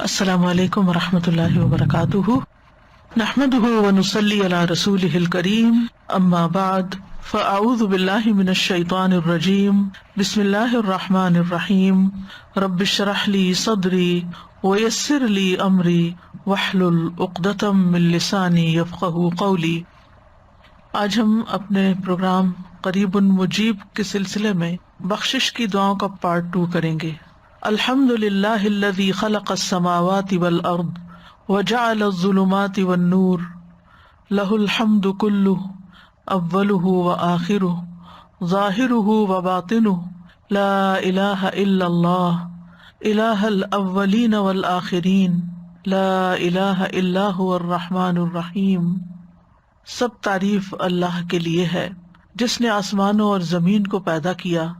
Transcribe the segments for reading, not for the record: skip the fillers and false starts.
السلام علیکم ورحمۃ اللہ وبرکاتہ، نحمده ونصلی علی رسولہ الکریم، اما بعد فاعوذ باللہ من الشیطان الرجیم، بسم اللہ الرحمن الرحیم، رب اشرح لی صدری ویسر لی امری واحلل عقدۃ من لسانی یفقہوا قولی۔ آج ہم اپنے پروگرام قریب مجیب کے سلسلے میں بخشش کی دعاؤں کا پارٹ 2 کریں گے۔ الحمد للہ الذی خلق السماوات والارض وجعل الظلمات والنور، لہ الحمد کلہ اولہ وآخرہ ظاہرہ وباطنہ، لا الہ الا اللہ الہ الاولین والآخرین، لا الہ الا هو الرحمن الرحیم۔ سب تعریف اللہ کے لیے ہے جس نے آسمانوں اور زمین کو پیدا کیا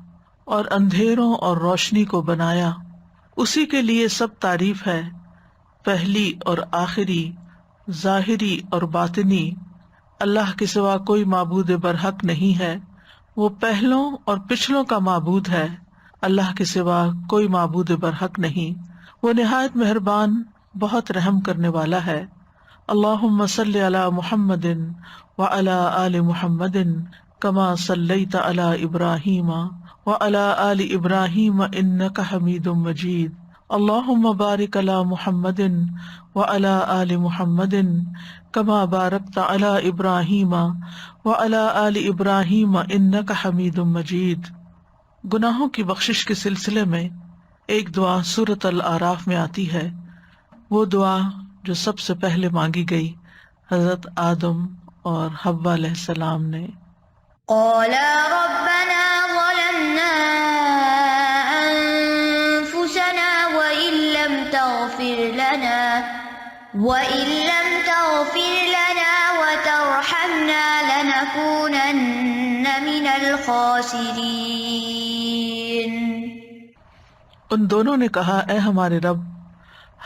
اور اندھیروں اور روشنی کو بنایا۔ اسی کے لیے سب تعریف ہے، پہلی اور آخری، ظاہری اور باطنی۔ اللہ کے سوا کوئی معبود برحق نہیں ہے، وہ پہلوں اور پچھلوں کا معبود ہے۔ اللہ کے سوا کوئی معبود برحق نہیں، وہ نہایت مہربان، بہت رحم کرنے والا ہے۔ اللہم صلی علی محمد وعلی آل محمد کما صلیت علی ابراہیم وعلی آل ابراہیم انک حمید مجید۔ اللہم بارک علی محمد وعلی آل محمد کما بارکت علی ابراہیم وعلی آل ابراہیم انک حمید مجید۔ گناہوں کی بخشش کے سلسلے میں ایک دعا سورۃ الاعراف میں آتی ہے، وہ دعا جو سب سے پہلے مانگی گئی حضرت آدم اور حوا علیہ السلام نے۔ قالا ربنا ظلمنا انفسنا وإن لم تغفر لنا وترحمنا لنكونن من الخاسرین۔ ان دونوں نے کہا، اے ہمارے رب،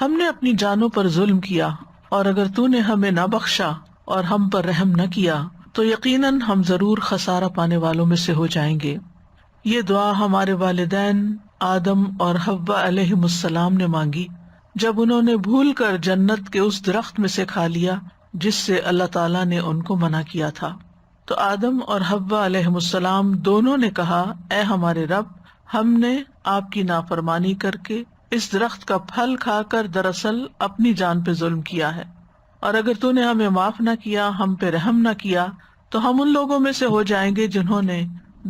ہم نے اپنی جانوں پر ظلم کیا، اور اگر تو نے ہمیں نہ بخشا اور ہم پر رحم نہ کیا تو یقیناً ہم ضرور خسارہ پانے والوں میں سے ہو جائیں گے۔ یہ دعا ہمارے والدین آدم اور حوا علیہم السلام نے مانگی جب انہوں نے بھول کر جنت کے اس درخت میں سے کھا لیا جس سے اللہ تعالیٰ نے ان کو منع کیا تھا۔ تو آدم اور حوا علیہم السلام دونوں نے کہا، اے ہمارے رب، ہم نے آپ کی نافرمانی کر کے اس درخت کا پھل کھا کر دراصل اپنی جان پہ ظلم کیا ہے، اور اگر تو نے ہمیں معاف نہ کیا، ہم پہ رحم نہ کیا تو ہم ان لوگوں میں سے ہو جائیں گے جنہوں نے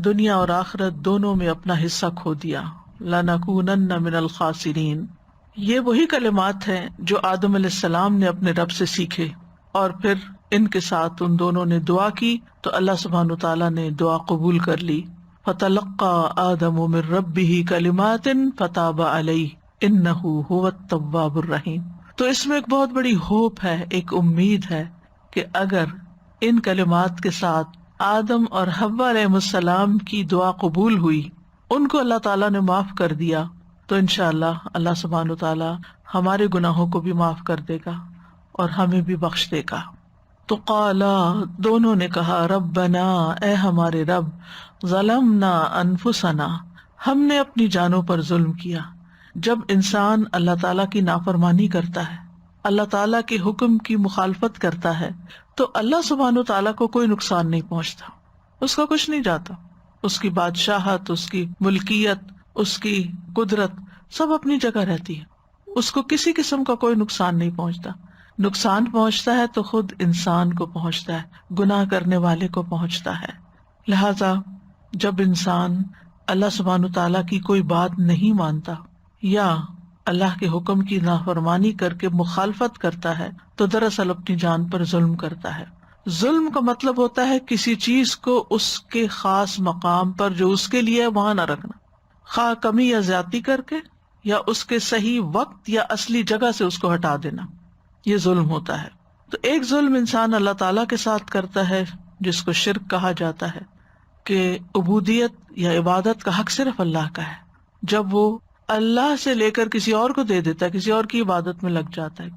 دنیا اور آخرت دونوں میں اپنا حصہ کھو دیا۔ لَنَكُونَنَّ مِنَ الْخَاسِرِينَ۔ یہ وہی کلمات ہیں جو آدم علیہ السلام نے اپنے رب سے سیکھے، اور پھر ان کے ساتھ ان دونوں نے دعا کی تو اللہ سبحانہ وتعالیٰ نے دعا قبول کر لی۔ فَتَلَقَّى آدَمُ مِن رَبِّهِ كَلِمَاتٍ فَتَابَ عَلَيْهِ إِنَّهُ هُوَ التَّوَّابُ الرَّحِيمُ۔ تو اس میں ایک بہت بڑی ہوپ ہے، ایک امید ہے کہ اگر ان کلمات کے ساتھ آدم اور حوا علیہ السلام کی دعا قبول ہوئی، ان کو اللہ تعالیٰ نے معاف کر دیا، تو انشاءاللہ اللہ سبحانہ وتعالیٰ ہمارے گناہوں کو بھی معاف کر دے گا اور ہمیں بھی بخش دے گا۔ تو قالا، دونوں نے کہا، ربنا، اے ہمارے رب، ظلمنا انفسنا، ہم نے اپنی جانوں پر ظلم کیا۔ جب انسان اللہ تعالیٰ کی نافرمانی کرتا ہے، اللہ تعالیٰ کے حکم کی مخالفت کرتا ہے، تو اللہ سبحانہ وتعالیٰ کو کوئی نقصان نہیں پہنچتا، اس کا کچھ نہیں جاتا، اس کی بادشاہت، اس کی ملکیت، اس کی قدرت سب اپنی جگہ رہتی ہے، اس کو کسی قسم کا کوئی نقصان نہیں پہنچتا۔ نقصان پہنچتا ہے تو خود انسان کو پہنچتا ہے، گناہ کرنے والے کو پہنچتا ہے۔ لہذا جب انسان اللہ سبحانہ وتعالیٰ کی کوئی بات نہیں مانتا یا اللہ کے حکم کی نافرمانی کر کے مخالفت کرتا ہے تو دراصل اپنی جان پر ظلم کرتا ہے۔ ظلم کا مطلب ہوتا ہے کسی چیز کو اس کے خاص مقام پر جو اس کے لیے ہے وہاں نہ رکھنا، خواہ کمی یا زیادتی کر کے یا اس کے صحیح وقت یا اصلی جگہ سے اس کو ہٹا دینا، یہ ظلم ہوتا ہے۔ تو ایک ظلم انسان اللہ تعالیٰ کے ساتھ کرتا ہے جس کو شرک کہا جاتا ہے، کہ عبودیت یا عبادت کا حق صرف اللہ کا ہے، جب وہ اللہ سے لے کر کسی اور کو دے دیتا ہے، کسی اور کی عبادت میں لگ جاتا ہے،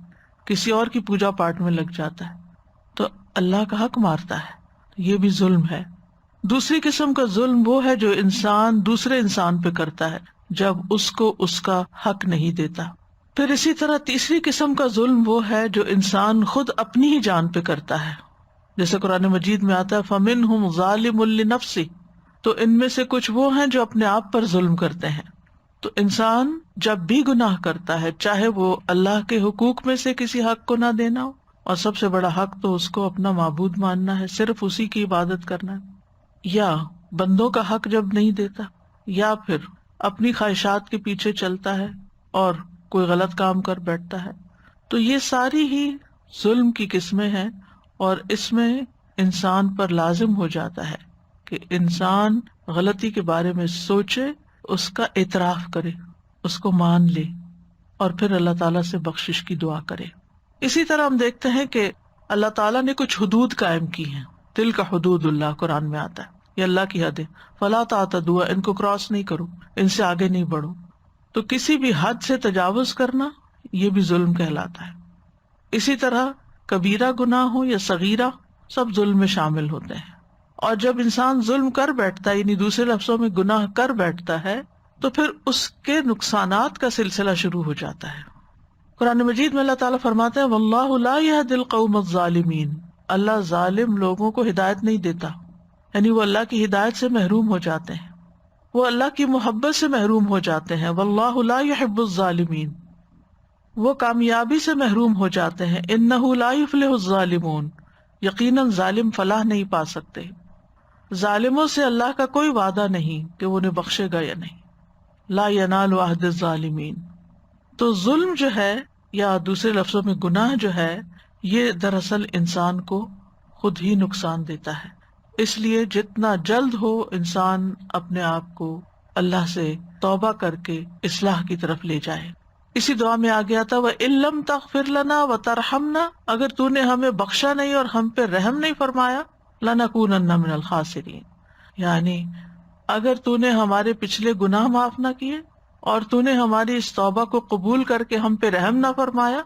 کسی اور کی پوجا پاٹ میں لگ جاتا ہے، تو اللہ کا حق مارتا ہے، یہ بھی ظلم ہے۔ دوسری قسم کا ظلم وہ ہے جو انسان دوسرے انسان پہ کرتا ہے جب اس کو اس کا حق نہیں دیتا، پھر اسی طرح تیسری قسم کا ظلم وہ ہے جو انسان خود اپنی ہی جان پہ کرتا ہے، جیسے قرآن مجید میں آتا ہے فَمِنْهُمْ ظَالِمٌ لِنَفْسِهِ، تو ان میں سے کچھ وہ ہیں جو اپنے آپ پر ظلم کرتے ہیں۔ تو انسان جب بھی گناہ کرتا ہے، چاہے وہ اللہ کے حقوق میں سے کسی حق کو نہ دینا ہو، اور سب سے بڑا حق تو اس کو اپنا معبود ماننا ہے، صرف اسی کی عبادت کرنا ہے، یا بندوں کا حق جب نہیں دیتا، یا پھر اپنی خواہشات کے پیچھے چلتا ہے اور کوئی غلط کام کر بیٹھتا ہے، تو یہ ساری ہی ظلم کی قسمیں ہیں، اور اس میں انسان پر لازم ہو جاتا ہے کہ انسان غلطی کے بارے میں سوچے، اس کا اعتراف کرے، اس کو مان لے، اور پھر اللہ تعالیٰ سے بخشش کی دعا کرے۔ اسی طرح ہم دیکھتے ہیں کہ اللہ تعالیٰ نے کچھ حدود قائم کی ہیں، تلک حدود اللہ قرآن میں آتا ہے، یہ اللہ کی حد ہے، فلا تعتدوا، ان کو کراس نہیں کرو، ان سے آگے نہیں بڑھو۔ تو کسی بھی حد سے تجاوز کرنا یہ بھی ظلم کہلاتا ہے۔ اسی طرح کبیرہ گناہ ہو یا صغیرہ، سب ظلم میں شامل ہوتے ہیں۔ اور جب انسان ظلم کر بیٹھتا ہے، یعنی دوسرے لفظوں میں گناہ کر بیٹھتا ہے، تو پھر اس کے نقصانات کا سلسلہ شروع ہو جاتا ہے۔ قرآن مجید میں اللہ تعالیٰ فرماتے ہیں واللہ لا یہدی القوم الظالمین، اللہ ظالم لوگوں کو ہدایت نہیں دیتا، یعنی وہ اللہ کی ہدایت سے محروم ہو جاتے ہیں، وہ اللہ کی محبت سے محروم ہو جاتے ہیں۔ واللہ لا یحب الظالمین، وہ کامیابی سے محروم ہو جاتے ہیں۔ انہ لا یفلح الظالمون، یقیناً ظالم فلاح نہیں پا سکتے۔ ظالموں سے اللہ کا کوئی وعدہ نہیں کہ وہ انہیں بخشے گا یا نہیں۔ لا ینال عہد الظالمین۔ تو ظلم جو ہے، یا دوسرے لفظوں میں گناہ جو ہے، یہ دراصل انسان کو خود ہی نقصان دیتا ہے۔ اس لیے جتنا جلد ہو انسان اپنے آپ کو اللہ سے توبہ کر کے اصلاح کی طرف لے جائے۔ اسی دعا میں آ گیا تھا وَإِن لَّمْ تَغْفِرْ لَنَا وَتَرْحَمْنَا، اگر تو نے ہمیں بخشا نہیں اور ہم پہ رحم نہیں فرمایا، لَنَكُونَنَّ مِنَ الْخَاسِرِينَ، یعنی اگر تو نے ہمارے پچھلے گناہ معاف نہ کیے اور تو نے ہماری اس توبہ کو قبول کر کے ہم پہ رحم نہ فرمایا،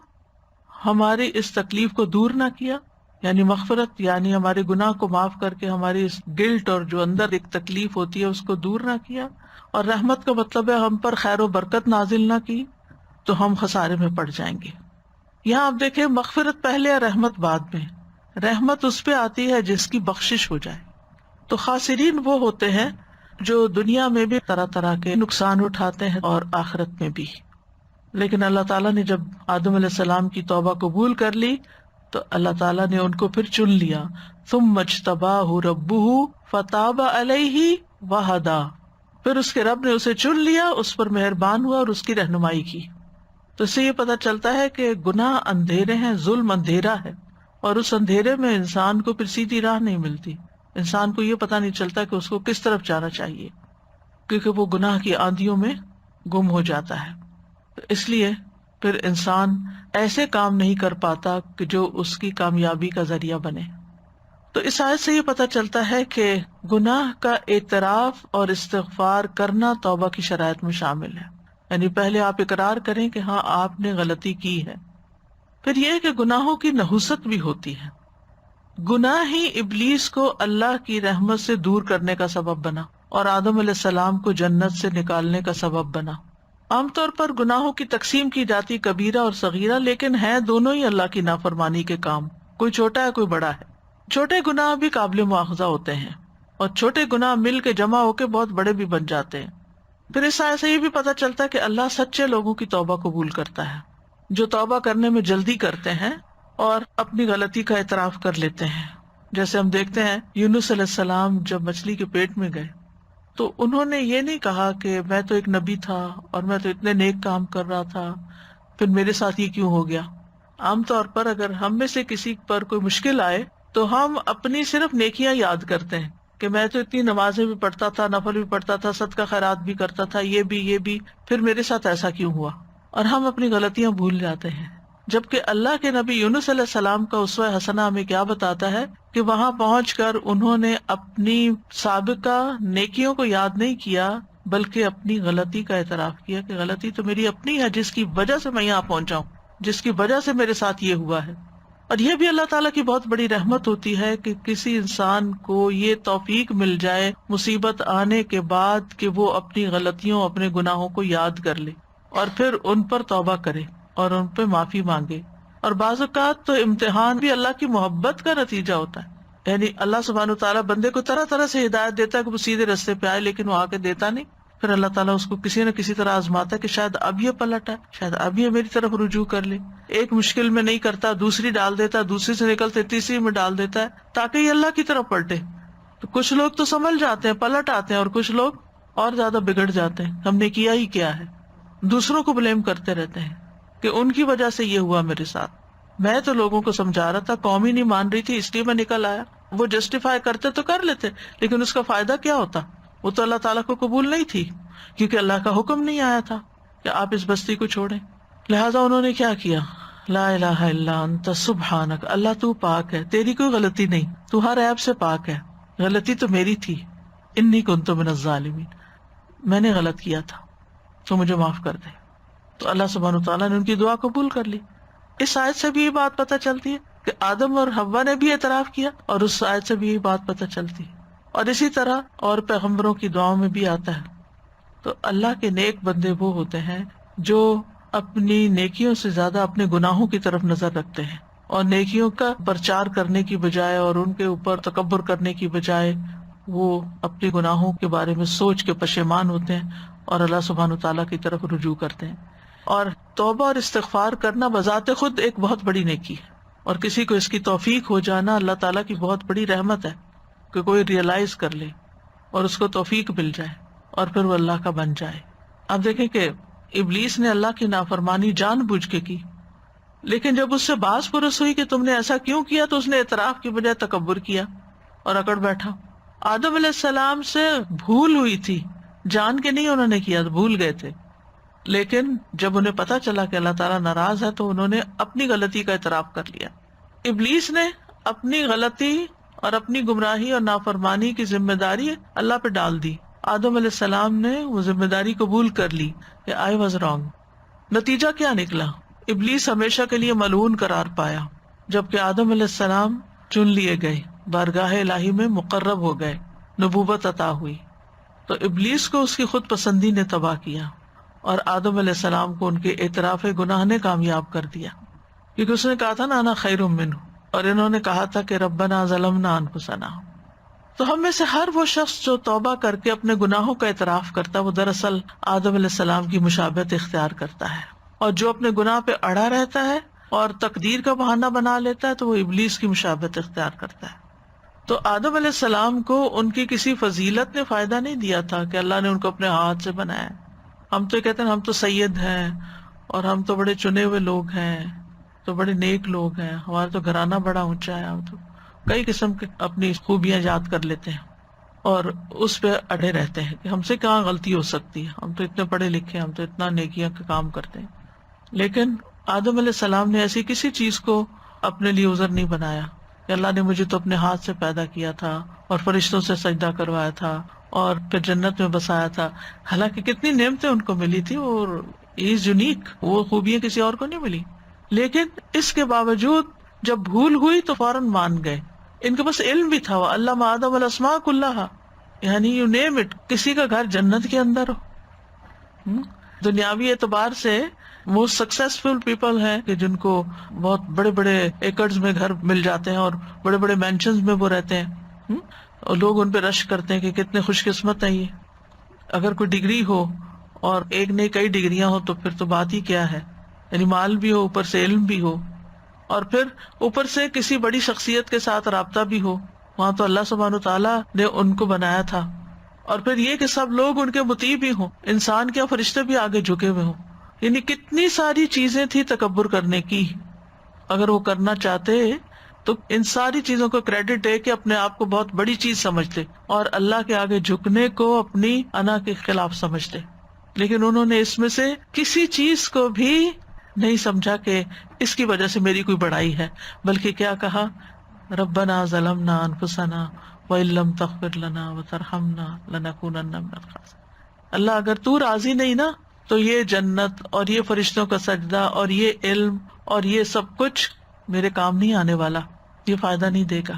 ہماری اس تکلیف کو دور نہ کیا، یعنی مغفرت، یعنی ہمارے گناہ کو معاف کر کے ہماری اس گلٹ اور جو اندر ایک تکلیف ہوتی ہے اس کو دور نہ کیا، اور رحمت کا مطلب ہے ہم پر خیر و برکت نازل نہ کی، تو ہم خسارے میں پڑ جائیں گے۔ یہاں آپ دیکھیں مغفرت پہلے اور رحمت بعد میں۔ رحمت اس پہ آتی ہے جس کی بخشش ہو جائے۔ تو خاسرین وہ ہوتے ہیں جو دنیا میں بھی طرح طرح کے نقصان اٹھاتے ہیں اور آخرت میں بھی۔ لیکن اللہ تعالیٰ نے جب آدم علیہ السلام کی توبہ قبول کر لی تو اللہ تعالیٰ نے ان کو پھر چن لیا، ثم اجتباہ ربہ فتاب علیہ وہدی، پھر اس کے رب نے اسے چن لیا، اس پر مہربان ہوا اور اس کی رہنمائی کی۔ تو اس سے یہ پتہ چلتا ہے کہ گناہ اندھیرے ہیں، ظلم اندھیرا ہے، اور اس اندھیرے میں انسان کو پھر سیدھی راہ نہیں ملتی، انسان کو یہ پتہ نہیں چلتا کہ اس کو کس طرف جانا چاہیے، کیونکہ وہ گناہ کی آندھیوں میں گم ہو جاتا ہے۔ تو اس لیے پھر انسان ایسے کام نہیں کر پاتا کہ جو اس کی کامیابی کا ذریعہ بنے۔ تو اس آیت سے یہ پتہ چلتا ہے کہ گناہ کا اعتراف اور استغفار کرنا توبہ کی شرائط میں شامل ہے، یعنی پہلے آپ اقرار کریں کہ ہاں آپ نے غلطی کی ہے۔ پھر یہ کہ گناہوں کی نحوست بھی ہوتی ہے، گناہ ہی ابلیس کو اللہ کی رحمت سے دور کرنے کا سبب بنا اور آدم علیہ السلام کو جنت سے نکالنے کا سبب بنا۔ عام طور پر گناہوں کی تقسیم کی جاتی کبیرہ اور صغیرہ، لیکن ہیں دونوں ہی اللہ کی نافرمانی کے کام، کوئی چھوٹا ہے کوئی بڑا ہے۔ چھوٹے گناہ بھی قابل مواخذہ ہوتے ہیں اور چھوٹے گناہ مل کے جمع ہو کے بہت بڑے بھی بن جاتے ہیں۔ پھر اس آیت سے یہ بھی پتہ چلتا ہے کہ اللہ سچے لوگوں کی توبہ قبول کرتا ہے، جو توبہ کرنے میں جلدی کرتے ہیں اور اپنی غلطی کا اعتراف کر لیتے ہیں۔ جیسے ہم دیکھتے ہیں یونس علیہ السلام جب مچھلی کے پیٹ میں گئے تو انہوں نے یہ نہیں کہا کہ میں تو ایک نبی تھا اور میں تو اتنے نیک کام کر رہا تھا، پھر میرے ساتھ یہ کیوں ہو گیا۔ عام طور پر اگر ہم میں سے کسی پر کوئی مشکل آئے تو ہم اپنی صرف نیکیاں یاد کرتے ہیں کہ میں تو اتنی نمازیں بھی پڑھتا تھا، نفل بھی پڑھتا تھا، صدقہ خیرات بھی کرتا تھا، یہ بھی، پھر میرے ساتھ ایسا کیوں ہوا، اور ہم اپنی غلطیاں بھول جاتے ہیں۔ جبکہ اللہ کے نبی یونس علیہ السلام کا اسوہ حسنہ ہمیں کیا بتاتا ہے کہ وہاں پہنچ کر انہوں نے اپنی سابقہ نیکیوں کو یاد نہیں کیا بلکہ اپنی غلطی کا اعتراف کیا کہ غلطی تو میری اپنی ہے، جس کی وجہ سے میں یہاں پہنچا ہوں، جس کی وجہ سے میرے ساتھ یہ ہوا ہے۔ اور یہ بھی اللہ تعالیٰ کی بہت بڑی رحمت ہوتی ہے کہ کسی انسان کو یہ توفیق مل جائے مصیبت آنے کے بعد کہ وہ اپنی غلطیوں، اپنے گناہوں کو یاد کر لے اور پھر ان پر توبہ کرے اور ان پہ معافی مانگے. اور بعض اوقات تو امتحان بھی اللہ کی محبت کا نتیجہ ہوتا ہے. یعنی اللہ سبحانہ وتعالیٰ بندے کو طرح طرح سے ہدایت دیتا ہے کہ وہ سیدھے راستے پہ آئے، لیکن وہ آگے دیتا نہیں. پھر اللہ تعالیٰ اس کو کسی نہ کسی طرح آزماتا ہے کہ شاید اب یہ پلٹ ہے، شاید اب یہ میری طرف رجوع کر لے. ایک مشکل میں نہیں کرتا، دوسری ڈال دیتا ہے، دوسری سے نکلتے تیسری میں ڈال دیتا ہے تاکہ یہ اللہ کی طرف پلٹے. تو کچھ لوگ تو سنبھل جاتے ہیں، پلٹ آتے ہیں، اور کچھ لوگ اور زیادہ بگڑ جاتے ہیں. ہم نے کیا ہی کیا ہے، دوسروں کو بلیم کرتے رہتے ہیں کہ ان کی وجہ سے یہ ہوا میرے ساتھ. میں تو لوگوں کو سمجھا رہا تھا، قوم ہی نہیں مان رہی تھی، اس لیے میں نکل آیا. وہ جسٹیفائی کرتے تو کر لیتے، لیکن اس کا فائدہ کیا ہوتا؟ وہ تو اللہ تعالیٰ کو قبول نہیں تھی، کیونکہ اللہ کا حکم نہیں آیا تھا کہ آپ اس بستی کو چھوڑیں. لہٰذا انہوں نے کیا کیا؟ لا الہ الا انت سبحانک، اللہ تو پاک ہے، تیری کوئی غلطی نہیں، تو ہر عیب سے پاک ہے. غلطی تو میری تھی، انی کنت من الظالمین، میں نے غلط کیا تھا تو مجھے معاف کر دے. تو اللہ سبحانہ وتعالیٰ نے ان کی دعا قبول کر لی. اس آیت سے بھی یہ بات پتہ چلتی ہے کہ آدم اور حوا نے بھی اعتراف کیا، اور اس آیت سے بھی یہ بات پتہ چلتی ہے. اور اسی طرح اور پیغمبروں کی دعاؤں میں بھی آتا ہے. تو اللہ کے نیک بندے وہ ہوتے ہیں جو اپنی نیکیوں سے زیادہ اپنے گناہوں کی طرف نظر رکھتے ہیں، اور نیکیوں کا پرچار کرنے کی بجائے اور ان کے اوپر تکبر کرنے کی بجائے وہ اپنے گناہوں کے بارے میں سوچ کے پشیمان ہوتے ہیں اور اللہ سبحانہ وتعالیٰ کی طرف رجوع کرتے ہیں. اور توبہ اور استغفار کرنا بذات خود ایک بہت بڑی نیکی ہے، اور کسی کو اس کی توفیق ہو جانا اللہ تعالیٰ کی بہت بڑی رحمت ہے کہ کوئی ریئلائز کر لے اور اس کو توفیق مل جائے اور پھر وہ اللہ کا بن جائے. اب دیکھیں کہ ابلیس نے اللہ کی نافرمانی جان بوجھ کے کی، لیکن جب اس سے باز پرس ہوئی کہ تم نے ایسا کیوں کیا تو اس نے اعتراف کی بجائے تکبر کیا اور اکڑ بیٹھا. آدم علیہ السلام سے بھول ہوئی تھی، جان کے نہیں انہوں نے کیا، بھول گئے تھے. لیکن جب انہیں پتا چلا کہ اللہ تعالیٰ ناراض ہے تو انہوں نے اپنی غلطی کا اعتراف کر لیا. ابلیس نے اپنی غلطی اور اپنی گمراہی اور نافرمانی کی ذمہ داری اللہ پہ ڈال دی. آدم علیہ السلام نے وہ ذمہ داری قبول کر لی کہ آئی واز رانگ. نتیجہ کیا نکلا؟ ابلیس ہمیشہ کے لیے ملعون قرار پایا، جبکہ آدم علیہ السلام چن لیے گئے، بارگاہ الہی میں مقرب ہو گئے، نبوت عطا ہوئی. تو ابلیس کو اس کی خود پسندی نے تباہ کیا، اور آدم علیہ السلام کو ان کے اعتراف گناہ نے کامیاب کر دیا، کیونکہ اس نے کہا تھا نا انا خیر منہ، اور انہوں نے کہا تھا کہ ربنا ظلمنا انفسنا. تو ہم میں سے ہر وہ شخص جو توبہ کر کے اپنے گناہوں کا اعتراف کرتا ہے وہ دراصل آدم علیہ السلام کی مشابہت اختیار کرتا ہے، اور جو اپنے گناہ پہ اڑا رہتا ہے اور تقدیر کا بہانہ بنا لیتا ہے تو وہ ابلیس کی مشابہت اختیار کرتا ہے. تو آدم علیہ السلام کو ان کی کسی فضیلت نے فائدہ نہیں دیا تھا کہ اللہ نے ان کو اپنے ہاتھ سے بنایا. ہم تو کہتے ہیں ہم تو سید ہیں اور ہم تو بڑے چنے ہوئے لوگ ہیں، تو بڑے نیک لوگ ہیں، ہمارا تو گھرانہ بڑا اونچا ہے، ہم تو کئی قسم کے اپنی خوبیاں یاد کر لیتے ہیں اور اس پہ اڑے رہتے ہیں کہ ہم سے کہاں غلطی ہو سکتی ہے، ہم تو اتنے پڑھے لکھے، ہم تو اتنا نیکیاں کا کام کرتے ہیں. لیکن آدم علیہ السلام نے ایسی کسی چیز کو اپنے لیے عذر نہیں بنایا کہ اللہ نے مجھے تو اپنے ہاتھ سے پیدا کیا تھا اور فرشتوں سے سجدہ کروایا تھا اور پھر جنت میں بسایا تھا. حالانکہ کتنی نعمتیں ان کو ملی تھی اور از یونیک، وہ خوبیاں کسی اور کو نہیں ملی، لیکن اس کے باوجود جب بھول ہوئی تو فوراً مان گئے. ان کے پاس علم بھی تھا، علم آدم الاسماء کلھا، یعنی یو نیم اٹ، کسی کا گھر جنت کے اندر ہو. دنیاوی اعتبار سے موسٹ سکسیسفل پیپل ہیں کہ جن کو بہت بڑے بڑے ایکڑز میں گھر مل جاتے ہیں اور بڑے بڑے مینشنز میں وہ رہتے ہیں، اور لوگ ان پہ رش کرتے ہیں کہ کتنے خوش قسمت ہیں یہ. اگر کوئی ڈگری ہو اور ایک نہیں کئی ڈگریاں ہو تو پھر تو بات ہی کیا ہے، یعنی مال بھی ہو، اوپر سے علم بھی ہو، اور پھر اوپر سے کسی بڑی شخصیت کے ساتھ رابطہ بھی ہو. وہاں تو اللہ سبحانہ تعالیٰ نے ان کو بنایا تھا. اور پھر یہ کہ سب لوگ ان کے مطیع بھی ہوں، انسان کیا فرشتے بھی آگے جھکے ہوئے ہوں. یعنی کتنی ساری چیزیں تھی تکبر کرنے کی. اگر وہ کرنا چاہتے تو ان ساری چیزوں کو کریڈٹ دے کے اپنے آپ کو بہت بڑی چیز سمجھتے اور اللہ کے آگے جھکنے کو اپنی انا کے خلاف سمجھتے. لیکن انہوں نے اس میں سے کسی چیز کو بھی نہیں سمجھا کہ اس کی وجہ سے میری کوئی بڑائی ہے، بلکہ کیا کہا، ربنا ظلمنا انفسنا وَإِن لَّمْ تَغْفِرْ لَنَا وَتَرْحَمْنَا لَنَكُونَنَّ مِنَ الْخَاسِرِينَ. اللہ اگر تو راضی نہیں نا تو یہ جنت اور یہ فرشتوں کا سجدہ اور یہ علم اور یہ سب کچھ میرے کام نہیں آنے والا، یہ فائدہ نہیں دے گا.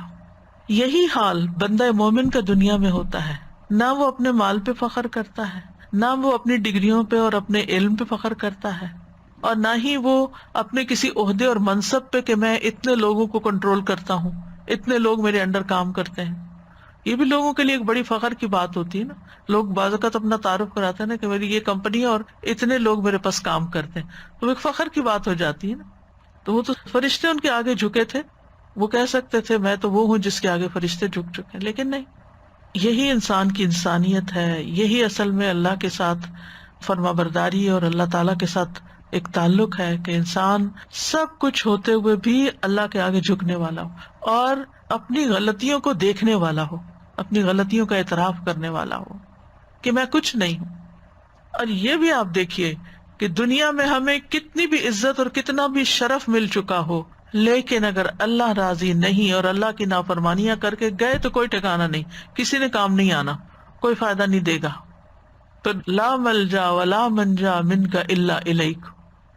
یہی حال بندہ مومن کا دنیا میں ہوتا ہے، نہ وہ اپنے مال پہ فخر کرتا ہے، نہ وہ اپنی ڈگریوں پہ اور اپنے علم پہ فخر کرتا ہے، اور نہ ہی وہ اپنے کسی عہدے اور منصب پہ کہ میں اتنے لوگوں کو کنٹرول کرتا ہوں، اتنے لوگ میرے انڈر کام کرتے ہیں۔ یہ بھی لوگوں کے لیے ایک بڑی فخر کی بات ہوتی ہے نا، لوگ بعض اوقات اپنا تعارف کراتے ہیں نا کہ میری یہ کمپنی ہے اور اتنے لوگ میرے پاس کام کرتے ہیں، تو ایک فخر کی بات ہو جاتی ہے نا۔ تو وہ تو فرشتے ان کے آگے جھکے تھے، وہ کہہ سکتے تھے میں تو وہ ہوں جس کے آگے فرشتے جھک چکے ہیں، لیکن نہیں، یہی انسان کی انسانیت ہے، یہی اصل میں اللہ کے ساتھ فرما برداری اور اللہ تعالیٰ کے ساتھ ایک تعلق ہے کہ انسان سب کچھ ہوتے ہوئے بھی اللہ کے آگے جھکنے والا ہو اور اپنی غلطیوں کو دیکھنے والا ہو، اپنی غلطیوں کا اعتراف کرنے والا ہو کہ میں کچھ نہیں ہوں۔ اور یہ بھی آپ دیکھیے کہ دنیا میں ہمیں کتنی بھی عزت اور کتنا بھی شرف مل چکا ہو، لیکن اگر اللہ راضی نہیں اور اللہ کی نافرمانیاں کر کے گئے تو کوئی ٹھکانا نہیں، کسی نے کام نہیں آنا، کوئی فائدہ نہیں دے گا۔ تو لا ملجا ولا منجا منک الا الیک،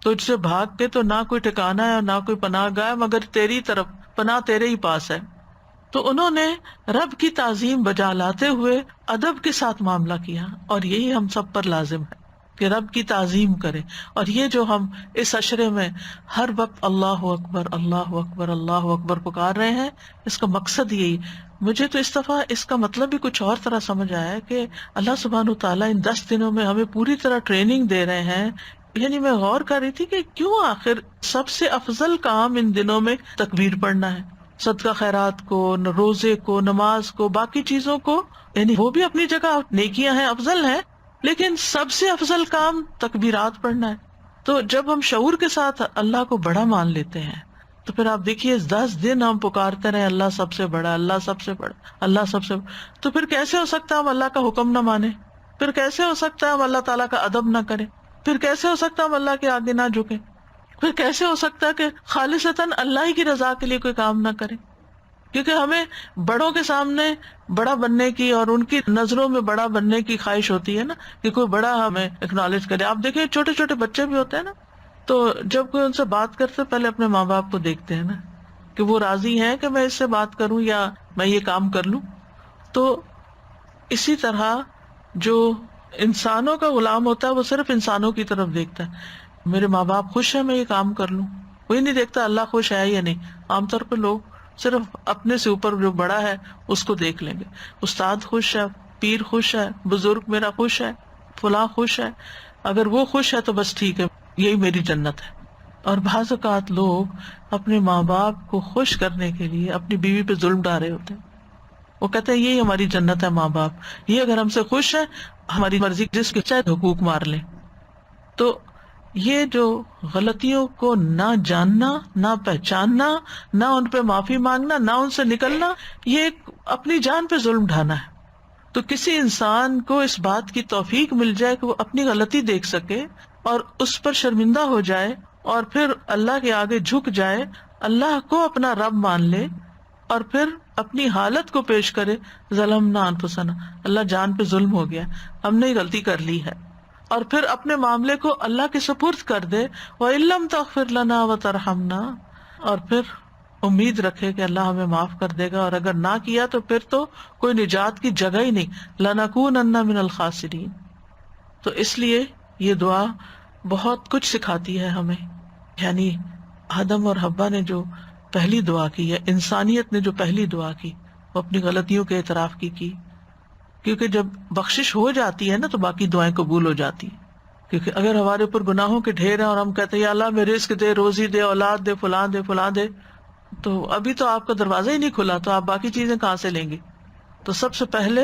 تجھ سے بھاگ کے تو نہ کوئی ٹھکانا ہے اور نہ کوئی پناہ گاہ مگر تیری طرف، پناہ تیرے ہی پاس ہے۔ تو انہوں نے رب کی تعظیم بجا لاتے ہوئے ادب کے ساتھ معاملہ کیا، اور یہی ہم سب پر لازم ہے کہ رب کی تعظیم کرے۔ اور یہ جو ہم اس عشرے میں ہر وقت اللہ اکبر اللہ اکبر اللہ اکبر پکار رہے ہیں، اس کا مقصد یہی۔ مجھے تو اس دفعہ اس کا مطلب بھی کچھ اور طرح سمجھ آیا ہے کہ اللہ سبحانہ تعالیٰ ان 10 دنوں میں ہمیں پوری طرح ٹریننگ دے رہے ہیں۔ یعنی میں غور کر رہی تھی کہ کیوں آخر سب سے افضل کام ان دنوں میں تکبیر پڑھنا ہے، صدقہ خیرات کو، روزے کو، نماز کو، باقی چیزوں کو، یعنی وہ بھی اپنی جگہ نیکیاں ہیں، افضل ہیں، لیکن سب سے افضل کام تکبیرات پڑھنا ہے۔ تو جب ہم شعور کے ساتھ اللہ کو بڑا مان لیتے ہیں تو پھر آپ دیکھیے 10 دن ہم پکارتے رہے اللہ سب سے بڑا، اللہ سب سے بڑا، اللہ سب سے بڑا، تو پھر کیسے ہو سکتا ہے ہم اللہ کا حکم نہ مانیں؟ پھر کیسے ہو سکتا ہے ہم اللہ تعالیٰ کا ادب نہ کریں؟ پھر کیسے ہو سکتا ہے ہم اللہ کے آگے نہ جھکیں؟ پھر کیسے ہو سکتا ہے کہ خالصتاً اللہ ہی کی رضا کے لیے کوئی کام نہ کریں؟ کیونکہ ہمیں بڑوں کے سامنے بڑا بننے کی اور ان کی نظروں میں بڑا بننے کی خواہش ہوتی ہے نا، کہ کوئی بڑا ہمیں اکنالج کرے۔ آپ دیکھیں چھوٹے چھوٹے بچے بھی ہوتے ہیں نا، تو جب کوئی ان سے بات کرتے پہلے اپنے ماں باپ کو دیکھتے ہیں نا کہ وہ راضی ہیں کہ میں اس سے بات کروں یا میں یہ کام کر لوں۔ تو اسی طرح جو انسانوں کا غلام ہوتا ہے وہ صرف انسانوں کی طرف دیکھتا ہے، میرے ماں باپ خوش ہیں میں یہ کام کر لوں، کوئی نہیں دیکھتا اللہ خوش ہے یا نہیں۔ عام طور پہ لوگ صرف اپنے سے اوپر جو بڑا ہے اس کو دیکھ لیں گے، استاد خوش ہے، پیر خوش ہے، بزرگ میرا خوش ہے، فلاں خوش ہے، اگر وہ خوش ہے تو بس ٹھیک ہے، یہی میری جنت ہے۔ اور بعض اوقات لوگ اپنے ماں باپ کو خوش کرنے کے لیے اپنی بیوی پہ ظلم ڈال رہے ہوتے ہیں، وہ کہتے ہیں یہی ہماری جنت ہے ماں باپ، یہ اگر ہم سے خوش ہے ہماری مرضی جس کے چاہے حقوق مار لیں۔ تو یہ جو غلطیوں کو نہ جاننا، نہ پہچاننا، نہ ان پہ معافی مانگنا، نہ ان سے نکلنا، یہ ایک اپنی جان پہ ظلم ڈھانا ہے۔ تو کسی انسان کو اس بات کی توفیق مل جائے کہ وہ اپنی غلطی دیکھ سکے اور اس پر شرمندہ ہو جائے اور پھر اللہ کے آگے جھک جائے، اللہ کو اپنا رب مان لے اور پھر اپنی حالت کو پیش کرے، ظلمنا انفسنا، اللہ جان پہ ظلم ہو گیا، ہم نے غلطی کر لی ہے، اور پھر اپنے معاملے کو اللہ کے سپرد کر دے، وَإِن لَّمْ تَغْفِرْ لَنَا وَتَرْحَمْنَا، اور پھر امید رکھے کہ اللہ ہمیں معاف کر دے گا، اور اگر نہ کیا تو پھر تو کوئی نجات کی جگہ ہی نہیں، لَنَكُونَنَّ مِنَ الْخَاسِرِينَ۔ تو اس لیے یہ دعا بہت کچھ سکھاتی ہے ہمیں، یعنی آدم اور حوا نے جو پہلی دعا کی ہے، انسانیت نے جو پہلی دعا کی، وہ اپنی غلطیوں کے اعتراف کی، کیونکہ جب بخشش ہو جاتی ہے نا تو باقی دعائیں قبول ہو جاتی ہیں۔ کیونکہ اگر ہمارے اوپر گناہوں کے ڈھیر ہیں اور ہم کہتے ہیں یا اللہ میں رزق دے، روزی دے، اولاد دے، فلاں دے فلاں دے، تو ابھی تو آپ کا دروازہ ہی نہیں کھلا، تو آپ باقی چیزیں کہاں سے لیں گے؟ تو سب سے پہلے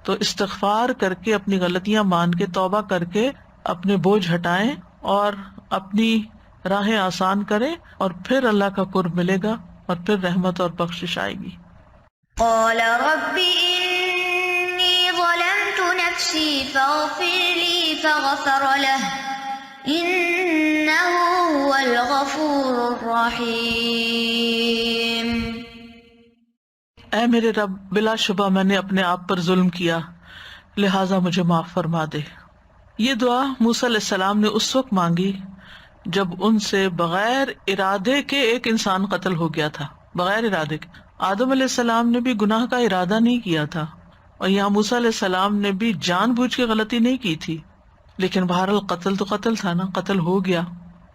تو استغفار کر کے، اپنی غلطیاں مان کے، توبہ کر کے اپنے بوجھ ہٹائیں اور اپنی راہیں آسان کریں، اور پھر اللہ کا قرب ملے گا اور پھر رحمت اور بخشش آئے گی۔ قال رب إني ظلمت نفسي فاغفر لي فغفر له إنه هو الغفور الرحيم۔ اے میرے رب، بلا شبہ میں نے اپنے آپ پر ظلم کیا، لہٰذا مجھے معاف فرما دے۔ یہ دعا موسیٰ علیہ السلام نے اس وقت مانگی جب ان سے بغیر ارادے کے ایک انسان قتل ہو گیا تھا، بغیر ارادے کے۔ آدم علیہ السلام نے بھی گناہ کا ارادہ نہیں کیا تھا، اور یہاں موسیٰ علیہ السلام نے بھی جان بوجھ کے غلطی نہیں کی تھی، لیکن بہرحال قتل تو قتل تھا نا، قتل ہو گیا،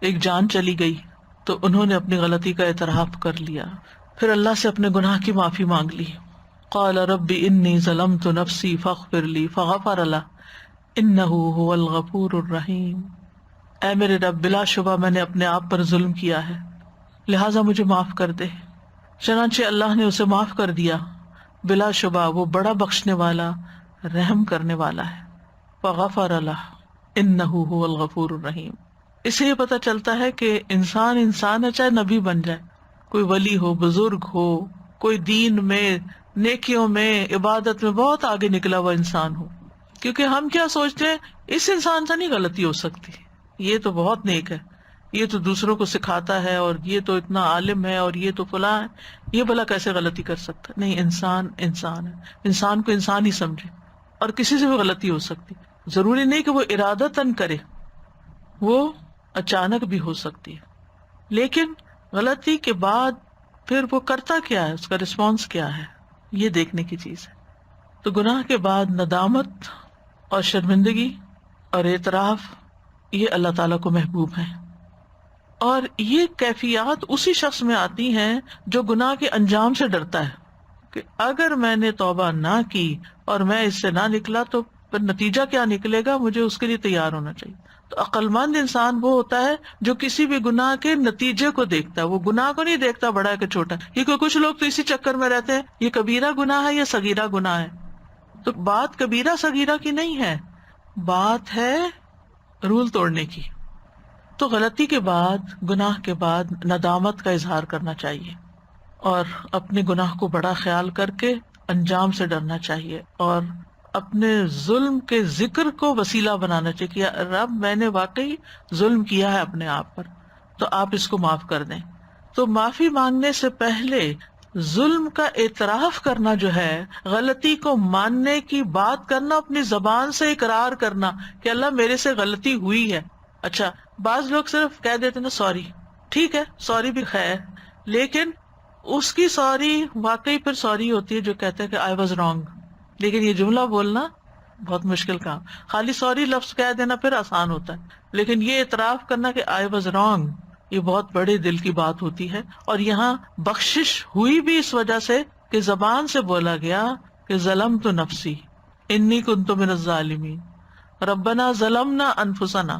ایک جان چلی گئی، تو انہوں نے اپنی غلطی کا اعتراف کر لیا، پھر اللہ سے اپنے گناہ کی معافی مانگ لی. قال رب انی ظلمت نفسی فاغفر لی فغفر لہ انہ هو الغفور الرحیم. اے میرے رب، بلا شبہ میں نے اپنے آپ پر ظلم کیا ہے، لہٰذا مجھے معاف کر دے. چنانچہ اللہ نے اسے معاف کر دیا، بلا شبہ وہ بڑا بخشنے والا، رحم کرنے والا ہے. فغفر لہ انہ هو الغفور الرحیم. اس سے یہ پتہ چلتا ہے کہ انسان ہے، چاہے نبی بن جائے، کوئی ولی ہو، بزرگ ہو، کوئی دین میں، نیکیوں میں، عبادت میں بہت آگے نکلا ہوا انسان ہو. کیونکہ ہم کیا سوچتے ہیں، اس انسان سے نہیں غلطی ہو سکتی، یہ تو بہت نیک ہے، یہ تو دوسروں کو سکھاتا ہے، اور یہ تو اتنا عالم ہے، اور یہ تو فلاں ہے، یہ بھلا کیسے غلطی کر سکتا؟ نہیں، انسان ہے، انسان کو انسان ہی سمجھے، اور کسی سے بھی غلطی ہو سکتی. ضروری نہیں کہ وہ ارادتاً کرے، وہ اچانک بھی ہو سکتی ہے. لیکن غلطی کے بعد پھر وہ کرتا کیا ہے، اس کا رسپانس کیا ہے، یہ دیکھنے کی چیز ہے. تو گناہ کے بعد ندامت اور شرمندگی اور اعتراف، یہ اللہ تعالیٰ کو محبوب ہے. اور یہ کیفیات اسی شخص میں آتی ہیں جو گناہ کے انجام سے ڈرتا ہے، کہ اگر میں نے توبہ نہ کی اور میں اس سے نہ نکلا تو پھر نتیجہ کیا نکلے گا، مجھے اس کے لیے تیار ہونا چاہیے. تو عقل مند انسان وہ ہوتا ہے جو کسی بھی گناہ کے نتیجے کو دیکھتا ہے، وہ گناہ کو نہیں دیکھتا بڑا ہے کہ چھوٹا. کیونکہ کچھ لوگ تو اسی چکر میں رہتے ہیں، یہ کبیرہ گناہ ہے یا صغیرہ گناہ ہے. تو بات کبیرہ صغیرہ کی نہیں ہے، بات ہے رول توڑنے کی. تو غلطی کے بعد، گناہ کے بعد ندامت کا اظہار کرنا چاہیے، اور اپنے گناہ کو بڑا خیال کر کے انجام سے ڈرنا چاہیے، اور اپنے ظلم کے ذکر کو وسیلہ بنانا چاہیے کہ رب میں نے واقعی ظلم کیا ہے اپنے آپ پر، تو آپ اس کو معاف کر دیں. تو معافی مانگنے سے پہلے ظلم کا اعتراف کرنا جو ہے، غلطی کو ماننے کی بات کرنا، اپنی زبان سے اقرار کرنا کہ اللہ میرے سے غلطی ہوئی ہے. اچھا، بعض لوگ صرف کہہ دیتے نا سوری، ٹھیک ہے سوری بھی ہے، لیکن اس کی سوری واقعی پھر سوری ہوتی ہے جو کہتے ہیں کہ آئی واز رانگ. لیکن یہ جملہ بولنا بہت مشکل کام. خالی سوری لفظ کہہ دینا پھر آسان ہوتا ہے، لیکن یہ اعتراف کرنا کہ آئی واز رانگ، یہ بہت بڑے دل کی بات ہوتی ہے. اور یہاں بخشش ہوئی بھی اس وجہ سے کہ زبان سے بولا گیا کہ ظلمت نفسی انی کنت من الظالمین، ربنا ظلمنا انفسنا.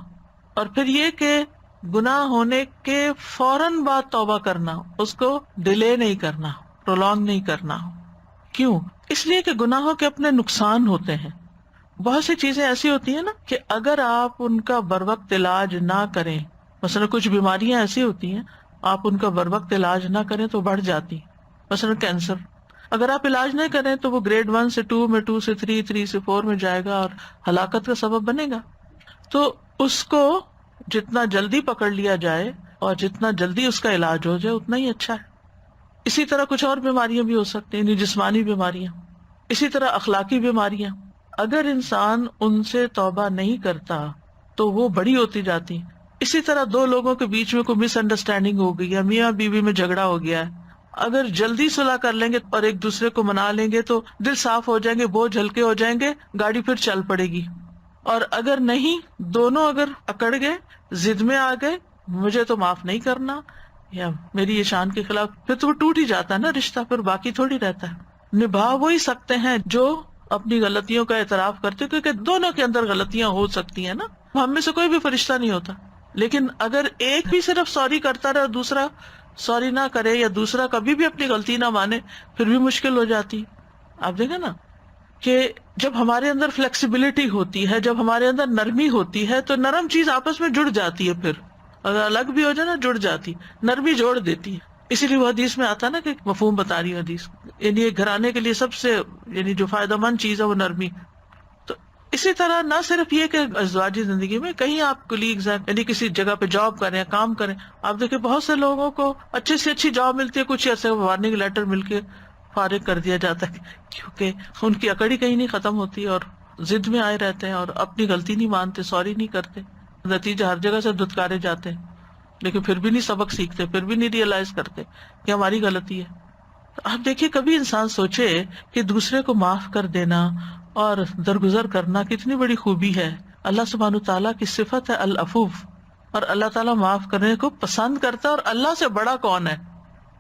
اور پھر یہ کہ گناہ ہونے کے فوراً بعد توبہ کرنا، اس کو ڈیلے نہیں کرنا، پرولونگ نہیں کرنا. کیوں؟ اس لیے کہ گناہوں کے اپنے نقصان ہوتے ہیں. بہت سی چیزیں ایسی ہوتی ہیں نا کہ اگر آپ ان کا بر وقت علاج نہ کریں، مثلا کچھ بیماریاں ایسی ہوتی ہیں آپ ان کا بر وقت علاج نہ کریں تو بڑھ جاتی، مثلا کینسر. اگر آپ علاج نہیں کریں تو وہ گریڈ 1 سے 2 میں، 2 سے 3، 3 سے 4 میں جائے گا اور ہلاکت کا سبب بنے گا. تو اس کو جتنا جلدی پکڑ لیا جائے اور جتنا جلدی اس کا علاج ہو جائے اتنا ہی اچھا ہے. اسی طرح کچھ اور بیماریاں بھی ہو سکتی ہیں، جسمانی بیماریاں، اسی طرح اخلاقی بیماریاں. اگر انسان ان سے توبہ نہیں کرتا تو وہ بڑی ہوتی جاتی. اسی طرح دو لوگوں کے بیچ میں کوئی مس انڈرسٹینڈنگ ہو گئی ہے، میاں بیوی میں جھگڑا ہو گیا ہے، اگر جلدی صلح کر لیں گے اور ایک دوسرے کو منا لیں گے تو دل صاف ہو جائیں گے، بوجھ ہلکے ہو جائیں گے، گاڑی پھر چل پڑے گی. اور اگر نہیں، دونوں اگر اکڑ گئے، ضد میں آ گئے، مجھے تو معاف نہیں کرنا یا میری یہ شان کے خلاف، پھر تو وہ ٹوٹ ہی جاتا ہے نا رشتہ، پھر باقی تھوڑی رہتا ہے. نبھا وہی سکتے ہیں جو اپنی غلطیوں کا اعتراف کرتے، کیونکہ دونوں کے اندر غلطیاں ہو سکتی ہیں نا، ہم میں سے کوئی بھی فرشتہ نہیں ہوتا. لیکن اگر ایک بھی صرف سوری کرتا رہے اور دوسرا سوری نہ کرے، یا دوسرا کبھی بھی اپنی غلطی نہ مانے، پھر بھی مشکل ہو جاتی. آپ دیکھیں نا کہ جب ہمارے اندر فلیکسیبلٹی ہوتی ہے، جب ہمارے اندر نرمی ہوتی ہے تو نرم چیز آپس میں جڑ جاتی ہے، پھر اگر الگ بھی ہو جائے نا جڑ جاتی، نرمی جوڑ دیتی ہے. اسی لیے وہ حدیث میں آتا نا کہ مفہوم بتا رہی حدیث، یعنی ایک گھرانے کے لیے سب سے یعنی جو فائدہ مند چیز ہے وہ نرمی. تو اسی طرح نہ صرف یہ کہ ازواجی زندگی میں، کہیں آپ کولیگز ہیں، یعنی کسی جگہ پہ جاب کریں، کام کریں، آپ دیکھیں بہت سے لوگوں کو اچھی سے اچھی جاب ملتی ہے، کچھ عرصے وارننگ لیٹر مل کے فارغ کر دیا جاتا ہے، کیونکہ ان کی اکڑی کہیں نہیں ختم ہوتی اور ضد میں آئے رہتے ہیں اور اپنی غلطی نہیں مانتے، سوری نہیں کرتے، نتیجہ ہر جگہ سے دھتکارے جاتے ہیں، لیکن پھر بھی نہیں سبق سیکھتے، پھر بھی نہیں ریئلائز کرتے کہ ہماری غلطی ہے. آپ دیکھیے کبھی انسان سوچے کہ دوسرے کو معاف کر دینا اور درگزر کرنا کتنی بڑی خوبی ہے، اللہ سبحانہ تعالیٰ کی صفت ہے العفو، اور اللہ تعالیٰ معاف کرنے کو پسند کرتا ہے. اور اللہ سے بڑا کون ہے؟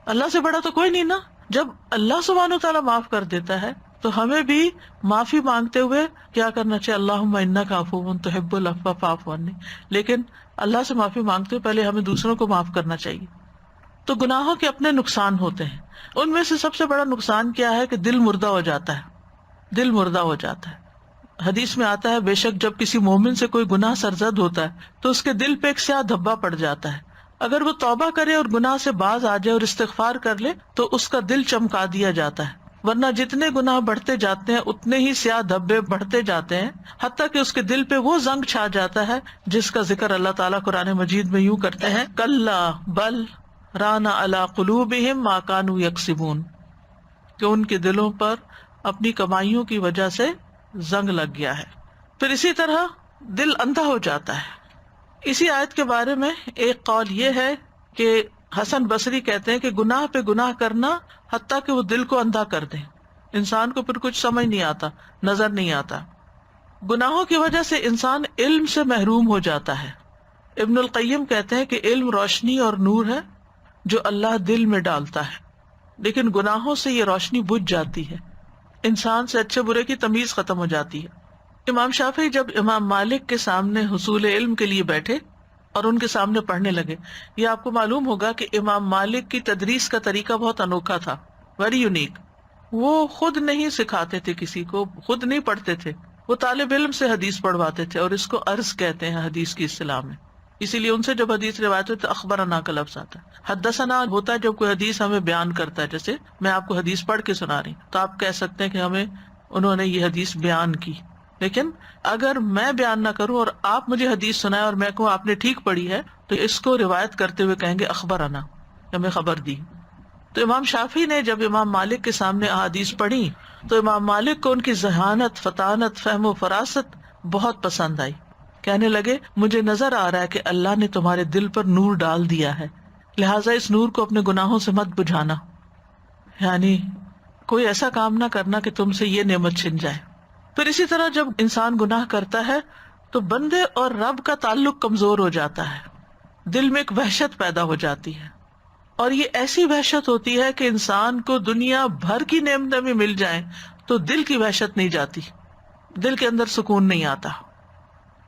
اللہ سے بڑا تو کوئی نہیں نا. جب اللہ سبحانہ تعالیٰ معاف کر دیتا ہے تو ہمیں بھی معافی مانگتے ہوئے کیا کرنا چاہیے؟ اللہم انک عفو تحب العفو فاعف عنی. لیکن اللہ سے معافی مانگتے ہوئے پہلے ہمیں دوسروں کو معاف کرنا چاہیے. تو گناہوں کے اپنے نقصان ہوتے ہیں. ان میں سے سب سے بڑا نقصان کیا ہے کہ دل مردہ ہو جاتا ہے. دل مردہ ہو جاتا ہے. حدیث میں آتا ہے بے شک جب کسی مومن سے کوئی گناہ سرزد ہوتا ہے تو اس کے دل پہ ایک سیاہ دھبا پڑ جاتا ہے. اگر وہ توبہ کرے اور گناہ سے باز آ جائے اور استغفار کر لے تو اس کا دل چمکا دیا جاتا ہے. ورنہ جتنے گناہ بڑھتے جاتے ہیں اتنے ہی سیاہ دھبے بڑھتے جاتے ہیں، حتیٰ کہ اس کے دل پہ وہ زنگ چھا جاتا ہے جس کا ذکر اللہ تعالیٰ قرآن مجید میں یوں کرتے ہیں، کلا بل ران علی قلوبہم ما کانوا یکسبون، کہ ان کے دلوں پر اپنی کمائیوں کی وجہ سے زنگ لگ گیا ہے. پھر اسی طرح دل اندھا ہو جاتا ہے. اسی آیت کے بارے میں ایک قول یہ ہے کہ حسن بصری کہتے ہیں کہ گناہ پہ گناہ کرنا حتیٰ کہ وہ دل کو اندھا کر دیں، انسان کو پھر کچھ سمجھ نہیں آتا، نظر نہیں آتا. گناہوں کی وجہ سے انسان علم سے محروم ہو جاتا ہے. ابن القیم کہتے ہیں کہ علم روشنی اور نور ہے جو اللہ دل میں ڈالتا ہے، لیکن گناہوں سے یہ روشنی بجھ جاتی ہے، انسان سے اچھے برے کی تمیز ختم ہو جاتی ہے. امام شافعی جب امام مالک کے سامنے حصول علم کے لیے بیٹھے اور ان کے سامنے پڑھنے لگے، یہ آپ کو معلوم ہوگا کہ امام مالک کی تدریس کا طریقہ بہت انوکھا تھا، ویری یونیک. وہ خود نہیں سکھاتے تھے کسی کو، خود نہیں پڑھتے تھے، وہ طالب علم سے حدیث پڑھواتے تھے، اور اس کو عرض کہتے ہیں حدیث کی اصطلاح میں. اسی لیے ان سے جب حدیث روایت ہوتی ہے تو اخبرنا کا لفظ آتا ہے. حدثنا ہوتا ہے جب کوئی حدیث ہمیں بیان کرتا ہے، جیسے میں آپ کو حدیث پڑھ کے سنا رہی تو آپ کہہ سکتے ہیں کہ ہمیں انہوں نے یہ حدیث بیان کی. لیکن اگر میں بیان نہ کروں اور آپ مجھے حدیث سنائے اور میں کہوں آپ نے ٹھیک پڑھی ہے تو اس کو روایت کرتے ہوئے کہیں گے اخبرنا، ہمیں خبر دی. تو امام شافعی نے جب امام مالک کے سامنے احادیث پڑھی تو امام مالک کو ان کی ذہانت، فطانت، فہم و فراست بہت پسند آئی. کہنے لگے مجھے نظر آ رہا ہے کہ اللہ نے تمہارے دل پر نور ڈال دیا ہے، لہٰذا اس نور کو اپنے گناہوں سے مت بجھانا، یعنی کوئی ایسا کام نہ کرنا کہ تم سے یہ نعمت چھن جائے. پھر اسی طرح جب انسان گناہ کرتا ہے تو بندے اور رب کا تعلق کمزور ہو جاتا ہے، دل میں ایک وحشت پیدا ہو جاتی ہے، اور یہ ایسی وحشت ہوتی ہے کہ انسان کو دنیا بھر کی نعمتیں بھی مل جائیں تو دل کی وحشت نہیں جاتی، دل کے اندر سکون نہیں آتا.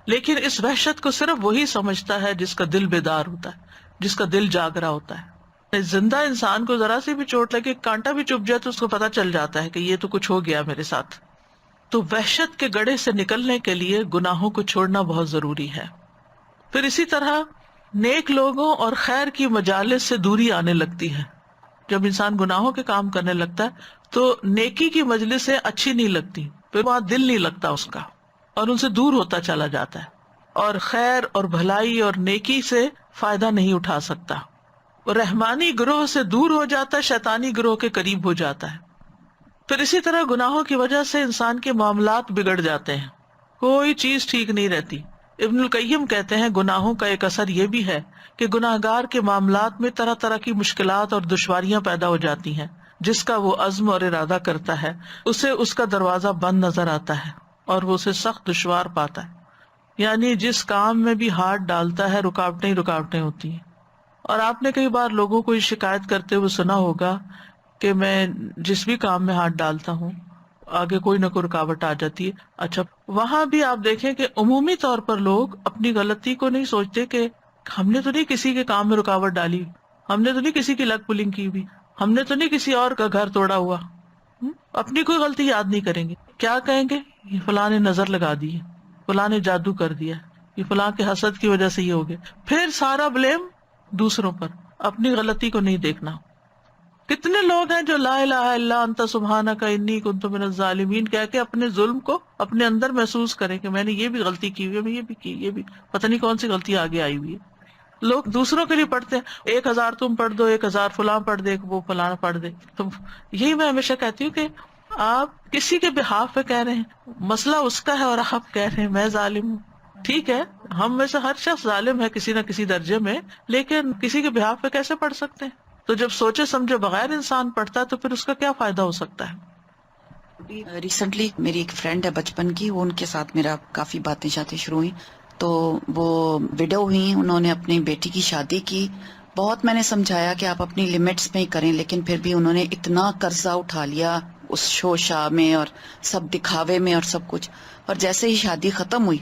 لیکن اس وحشت کو صرف وہی سمجھتا ہے جس کا دل بیدار ہوتا ہے، جس کا دل جاگ رہا ہوتا ہے. زندہ انسان کو ذرا سی بھی چوٹ لگے، کانٹا بھی چبھ جائے تو اس کو پتا چل جاتا ہے کہ یہ تو کچھ ہو گیا میرے ساتھ. تو وحشت کے گڑھے سے نکلنے کے لیے گناہوں کو چھوڑنا بہت ضروری ہے. پھر اسی طرح نیک لوگوں اور خیر کی مجالس سے دوری آنے لگتی ہے. جب انسان گناہوں کے کام کرنے لگتا ہے تو نیکی کی مجلسیں اچھی نہیں لگتی، پھر وہاں دل نہیں لگتا اس کا اور ان سے دور ہوتا چلا جاتا ہے، اور خیر اور بھلائی اور نیکی سے فائدہ نہیں اٹھا سکتا. رحمانی گروہ سے دور ہو جاتا ہے، شیطانی گروہ کے قریب ہو جاتا ہے. پھر اسی طرح گناہوں کی وجہ سے انسان کے معاملات بگڑ جاتے ہیں، کوئی چیز ٹھیک نہیں رہتی. ابن القیم کہتے ہیں گناہوں کا ایک اثر یہ بھی ہے کہ گناہ گار کے معاملات میں طرح طرح کی مشکلات اور دشواریاں پیدا ہو جاتی ہیں. جس کا وہ عزم اور ارادہ کرتا ہے اسے اس کا دروازہ بند نظر آتا ہے اور وہ اسے سخت دشوار پاتا ہے. یعنی جس کام میں بھی ہاتھ ڈالتا ہے رکاوٹیں ہی رکاوٹیں ہوتی ہیں. اور آپ نے کئی بار لوگوں کو یہ شکایت کرتے ہوئے سنا ہوگا کہ میں جس بھی کام میں ہاتھ ڈالتا ہوں آگے کوئی نہ کوئی رکاوٹ آ جاتی ہے. اچھا، وہاں بھی آپ دیکھیں کہ عمومی طور پر لوگ اپنی غلطی کو نہیں سوچتے کہ ہم نے تو نہیں کسی کے کام میں رکاوٹ ڈالی، ہم نے تو نہیں کسی کی لگ پلنگ کی ہوئی، ہم نے تو نہیں کسی اور کا گھر توڑا ہوا. اپنی کوئی غلطی یاد نہیں کریں گے. کیا کہیں گے؟ یہ فلاں نے نظر لگا دی ہے، فلاں نے جادو کر دیا، یہ فلاں کے حسد کی وجہ سے یہ ہو گیا. پھر سارا بلیم دوسروں پر، اپنی غلطی کو نہیں دیکھنا. کتنے لوگ ہیں جو لا الہ الا انت سبحانک انی کنت من الظالمین کہہ کے اپنے ظلم کو اپنے اندر محسوس کریں کہ میں نے یہ بھی غلطی کی ہوئی ہے، میں یہ بھی کی، یہ بھی پتہ نہیں کون سی غلطی آگے آئی ہوئی ہے. لوگ دوسروں کے لیے پڑھتے ہیں، 1000 تم پڑھ دو، 1000 فلاں پڑھ دے، وہ فلاں پڑھ دے. تو یہی میں ہمیشہ کہتی ہوں کہ آپ کسی کے بہاف پہ کہہ رہے ہیں، مسئلہ اس کا ہے اور آپ کہہ رہے ہیں میں ظالم ہوں. ٹھیک ہے، ہم میں سے ہر شخص ظالم ہے کسی نہ کسی درجے میں، لیکن کسی کے بہاف پہ کیسے پڑھ سکتے ہیں؟ تو جب سوچے سمجھے بغیر انسان پڑھتا ہے تو پھر اس کا کیا فائدہ ہو سکتا ہے؟ ابھی ریسنٹلی میری ایک فرینڈ ہے بچپن کی، وہ ان کے ساتھ میرا کافی باتیں شروع ہوئی، تو وہ وڈو ہوئی، انہوں نے اپنی بیٹی کی شادی کی، بہت میں نے سمجھایا کہ آپ اپنی لمٹس میں ہی کریں، لیکن پھر بھی انہوں نے اتنا قرضہ اٹھا لیا اس شو شاہ میں اور سب دکھاوے میں اور سب کچھ، اور جیسے ہی شادی ختم ہوئی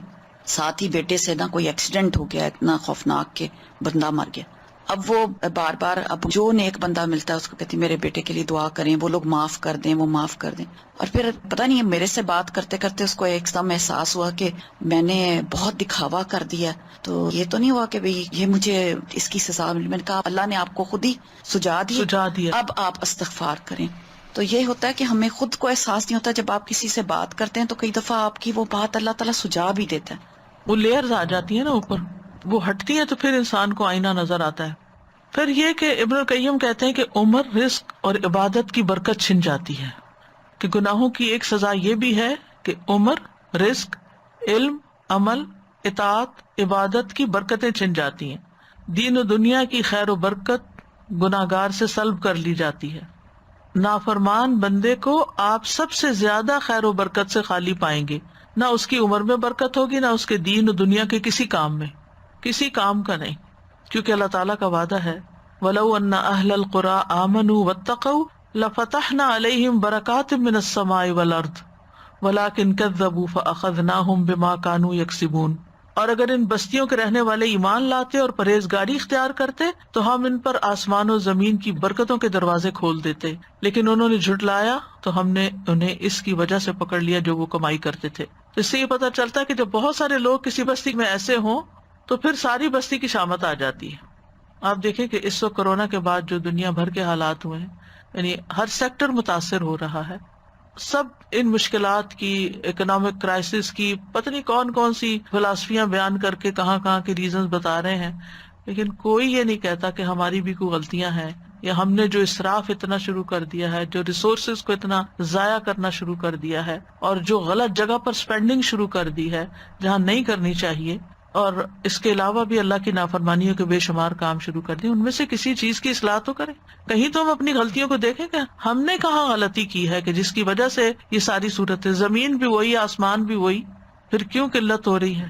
ساتھ ہی بیٹے سے نا کوئی ایکسیڈنٹ ہو گیا اتنا خوفناک کہ بندہ مر گیا۔ اب وہ بار بار اب جو نیک بندہ ملتا ہے اس کو کہتی میرے بیٹے کے لیے دعا کریں، وہ لوگ معاف کر دیں، وہ معاف کر دیں، اور پھر پتہ نہیں میرے سے بات کرتے کرتے اس کو ایک دم احساس ہوا کہ میں نے بہت دکھاوا کر دیا، تو یہ تو نہیں ہوا کہ بھئی یہ مجھے اس کی سزا ملی۔ میں نے کہا اللہ نے آپ کو خود ہی سجا دیا، اب آپ استغفار کریں۔ تو یہ ہوتا ہے کہ ہمیں خود کو احساس نہیں ہوتا، جب آپ کسی سے بات کرتے ہیں تو کئی دفعہ آپ کی وہ بات اللہ تعالیٰ سجا بھی دیتا ہے، وہ لیئرز آ جاتی ہیں نا اوپر، وہ ہٹتی ہیں تو پھر انسان کو آئینہ نظر آتا ہے۔ پھر یہ کہ ابن القیم کہتے ہیں کہ عمر، رزق اور عبادت کی برکت چھن جاتی ہے، کہ گناہوں کی ایک سزا یہ بھی ہے کہ عمر، رزق، علم، عمل، اطاعت، عبادت کی برکتیں چھن جاتی ہیں، دین و دنیا کی خیر و برکت گناہگار سے سلب کر لی جاتی ہے۔ نافرمان بندے کو آپ سب سے زیادہ خیر و برکت سے خالی پائیں گے، نہ اس کی عمر میں برکت ہوگی، نہ اس کے دین و دنیا کے کسی کام میں، کسی کام کا نہیں، کیونکہ اللہ تعالیٰ کا وعدہ ہے وَلَوْ أَنَّ أَهْلَ الْقُرَىٰ آمَنُوا وَاتَّقَوْا لَفَتَحْنَا عَلَيْهِمْ بَرَكَاتٍ مِّنَ السَّمَاءِ وَالْأَرْضِ وَلَٰكِنْ كَذَّبُوا فَأَخَذْنَاهُمْ بِمَا كَانُوا يَكْسِبُونَ۔ اور اگر ان بستیوں کے رہنے والے ایمان لاتے اور پرہیزگاری اختیار کرتے تو ہم ان پر آسمان و زمین کی برکتوں کے دروازے کھول دیتے، لیکن انہوں نے جھٹلایا تو ہم نے انہیں اس کی وجہ سے پکڑ لیا جو وہ کمائی کرتے تھے۔ اس سے یہ پتہ چلتا ہے کہ جب بہت سارے لوگ کسی بستی میں ایسے ہوں تو پھر ساری بستی کی شامت آ جاتی ہے۔ آپ دیکھیں کہ اس وقت کورونا کے بعد جو دنیا بھر کے حالات ہوئے ہیں، یعنی ہر سیکٹر متاثر ہو رہا ہے، سب ان مشکلات کی، اکنامک کرائسس کی، پتہ نہیں کون کون سی فلسفیاں بیان کر کے کہاں کہاں کے ریزنز بتا رہے ہیں، لیکن کوئی یہ نہیں کہتا کہ ہماری بھی کوئی غلطیاں ہیں، یا ہم نے جو اسراف اتنا شروع کر دیا ہے، جو ریسورسز کو اتنا ضائع کرنا شروع کر دیا ہے، اور جو غلط جگہ پر سپینڈنگ شروع کر دی ہے جہاں نہیں کرنی چاہیے، اور اس کے علاوہ بھی اللہ کی نافرمانیوں کے بے شمار کام شروع کر دیے، ان میں سے کسی چیز کی اصلاح تو کریں۔ کہیں تو ہم اپنی غلطیوں کو دیکھیں کہ ہم نے کہاں غلطی کی ہے کہ جس کی وجہ سے یہ ساری صورت ہے، زمین بھی وہی، آسمان بھی وہی، پھر کیوں قلت ہو رہی ہے؟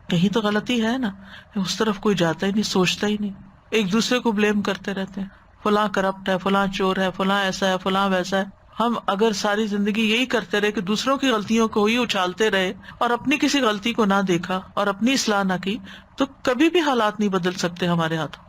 کہیں تو غلطی ہے نا، اس طرف کوئی جاتا ہی نہیں، سوچتا ہی نہیں، ایک دوسرے کو بلیم کرتے رہتے ہیں، فلاں کرپٹ ہے، فلاں چور ہے، فلاں ایسا ہے، فلاں ویسا ہے۔ ہم اگر ساری زندگی یہی کرتے رہے کہ دوسروں کی غلطیوں کو ہی اچھالتے رہے اور اپنی کسی غلطی کو نہ دیکھا اور اپنی اصلاح نہ کی، تو کبھی بھی حالات نہیں بدل سکتے ہمارے ہاتھوں۔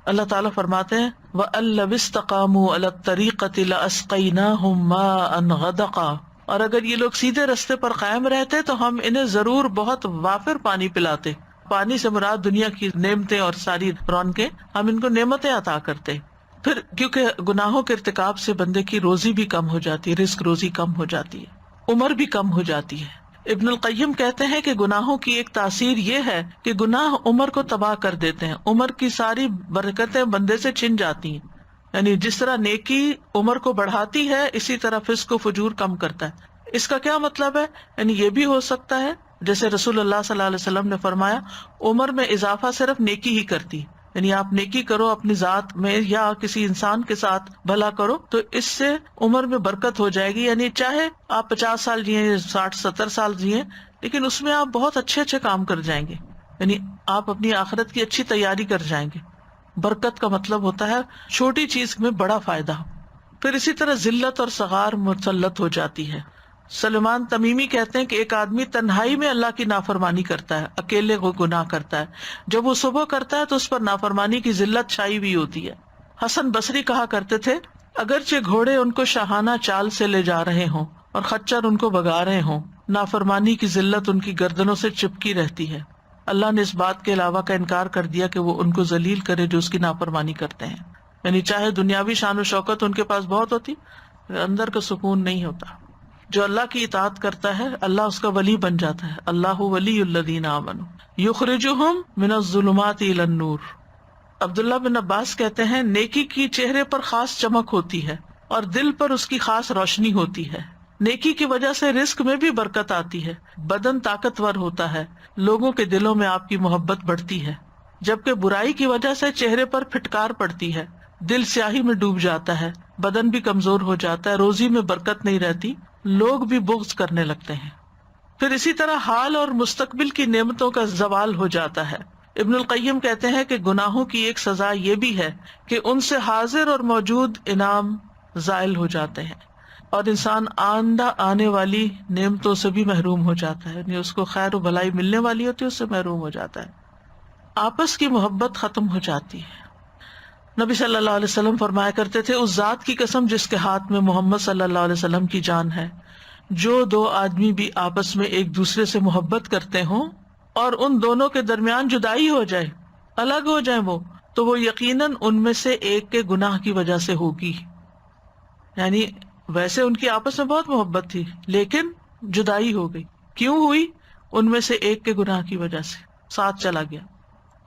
اللہ تعالیٰ فرماتے ہیں وَأَن لَوِ اسْتَقَامُوا عَلَى الطَّرِيقَةِ لَأَسْقَيْنَاهُمْ مَاءً غَدَقًا، اور اگر یہ لوگ سیدھے رستے پر قائم رہتے تو ہم انہیں ضرور بہت وافر پانی پلاتے۔ پانی سے مراد دنیا کی نعمتیں اور ساری رونقیں، ہم ان کو نعمتیں عطا کرتے۔ پھر کیونکہ گناہوں کے ارتکاب سے بندے کی روزی بھی کم ہو جاتی ہے، رزق روزی کم ہو جاتی ہے، عمر بھی کم ہو جاتی ہے۔ ابن القیم کہتے ہیں کہ گناہوں کی ایک تاثیر یہ ہے کہ گناہ عمر کو تباہ کر دیتے ہیں، عمر کی ساری برکتیں بندے سے چھن جاتی ہیں، یعنی جس طرح نیکی عمر کو بڑھاتی ہے اسی طرح فسق و فجور کم کرتا ہے۔ اس کا کیا مطلب ہے؟ یعنی یہ بھی ہو سکتا ہے جیسے رسول اللہ صلی اللہ علیہ وسلم نے فرمایا عمر میں اضافہ صرف نیکی ہی کرتی، یعنی آپ نیکی کرو اپنی ذات میں یا کسی انسان کے ساتھ بھلا کرو تو اس سے عمر میں برکت ہو جائے گی، یعنی چاہے آپ 50 سال جیئیں، 60-70 سال جیئیں، لیکن اس میں آپ بہت اچھے اچھے کام کر جائیں گے، یعنی آپ اپنی آخرت کی اچھی تیاری کر جائیں گے۔ برکت کا مطلب ہوتا ہے چھوٹی چیز میں بڑا فائدہ۔ پھر اسی طرح ذلت اور صغار مسلط ہو جاتی ہے۔ سلمان تمیمی کہتے ہیں کہ ایک آدمی تنہائی میں اللہ کی نافرمانی کرتا ہے، اکیلے کو گناہ کرتا ہے، جب وہ صبح کرتا ہے تو اس پر نافرمانی کی ذلت چھائی ہوئی ہوتی ہے۔ حسن بصری کہا کرتے تھے اگرچہ گھوڑے ان کو شاہانہ چال سے لے جا رہے ہوں اور خچر ان کو بگا رہے ہوں، نافرمانی کی ذلت ان کی گردنوں سے چپکی رہتی ہے۔ اللہ نے اس بات کے علاوہ کا انکار کر دیا کہ وہ ان کو ذلیل کرے جو اس کی نافرمانی کرتے ہیں، یعنی چاہے دنیاوی شان و شوکت ان کے پاس بہت ہوتی، اندر کا سکون نہیں ہوتا۔ جو اللہ کی اطاعت کرتا ہے اللہ اس کا ولی بن جاتا ہے، اللہ ولی الذین آمنوا یخرجہم من الظلمات الی النور۔ عبداللہ بن عباس کہتے ہیں نیکی کی چہرے پر خاص چمک ہوتی ہے اور دل پر اس کی خاص روشنی ہوتی ہے۔ نیکی کی وجہ سے رزق میں بھی برکت آتی ہے، بدن طاقتور ہوتا ہے، لوگوں کے دلوں میں آپ کی محبت بڑھتی ہے، جبکہ برائی کی وجہ سے چہرے پر پھٹکار پڑتی ہے، دل سیاہی میں ڈوب جاتا ہے، بدن بھی کمزور ہو جاتا ہے، روزی میں برکت نہیں رہتی لوگ بھی بغض کرنے لگتے ہیں. پھر اسی طرح حال اور مستقبل کی نعمتوں کا زوال ہو جاتا ہے. ابن القیم کہتے ہیں کہ گناہوں کی ایک سزا یہ بھی ہے کہ ان سے حاضر اور موجود انعام زائل ہو جاتے ہیں اور انسان آئندہ آنے والی نعمتوں سے بھی محروم ہو جاتا ہے، یعنی اس کو خیر و بھلائی ملنے والی ہوتی ہے اس سے محروم ہو جاتا ہے. آپس کی محبت ختم ہو جاتی ہے. نبی صلی اللہ علیہ وسلم فرمایا کرتے تھے، اس ذات کی قسم جس کے ہاتھ میں محمد صلی اللہ علیہ وسلم کی جان ہے، جو دو آدمی بھی آپس میں ایک دوسرے سے محبت کرتے ہوں اور ان دونوں کے درمیان جدائی ہو جائے، الگ ہو جائیں وہ، تو وہ یقیناً ان میں سے ایک کے گناہ کی وجہ سے ہوگی. یعنی ویسے ان کی آپس میں بہت محبت تھی لیکن جدائی ہو گئی. کیوں ہوئی؟ ان میں سے ایک کے گناہ کی وجہ سے ساتھ چلا گیا.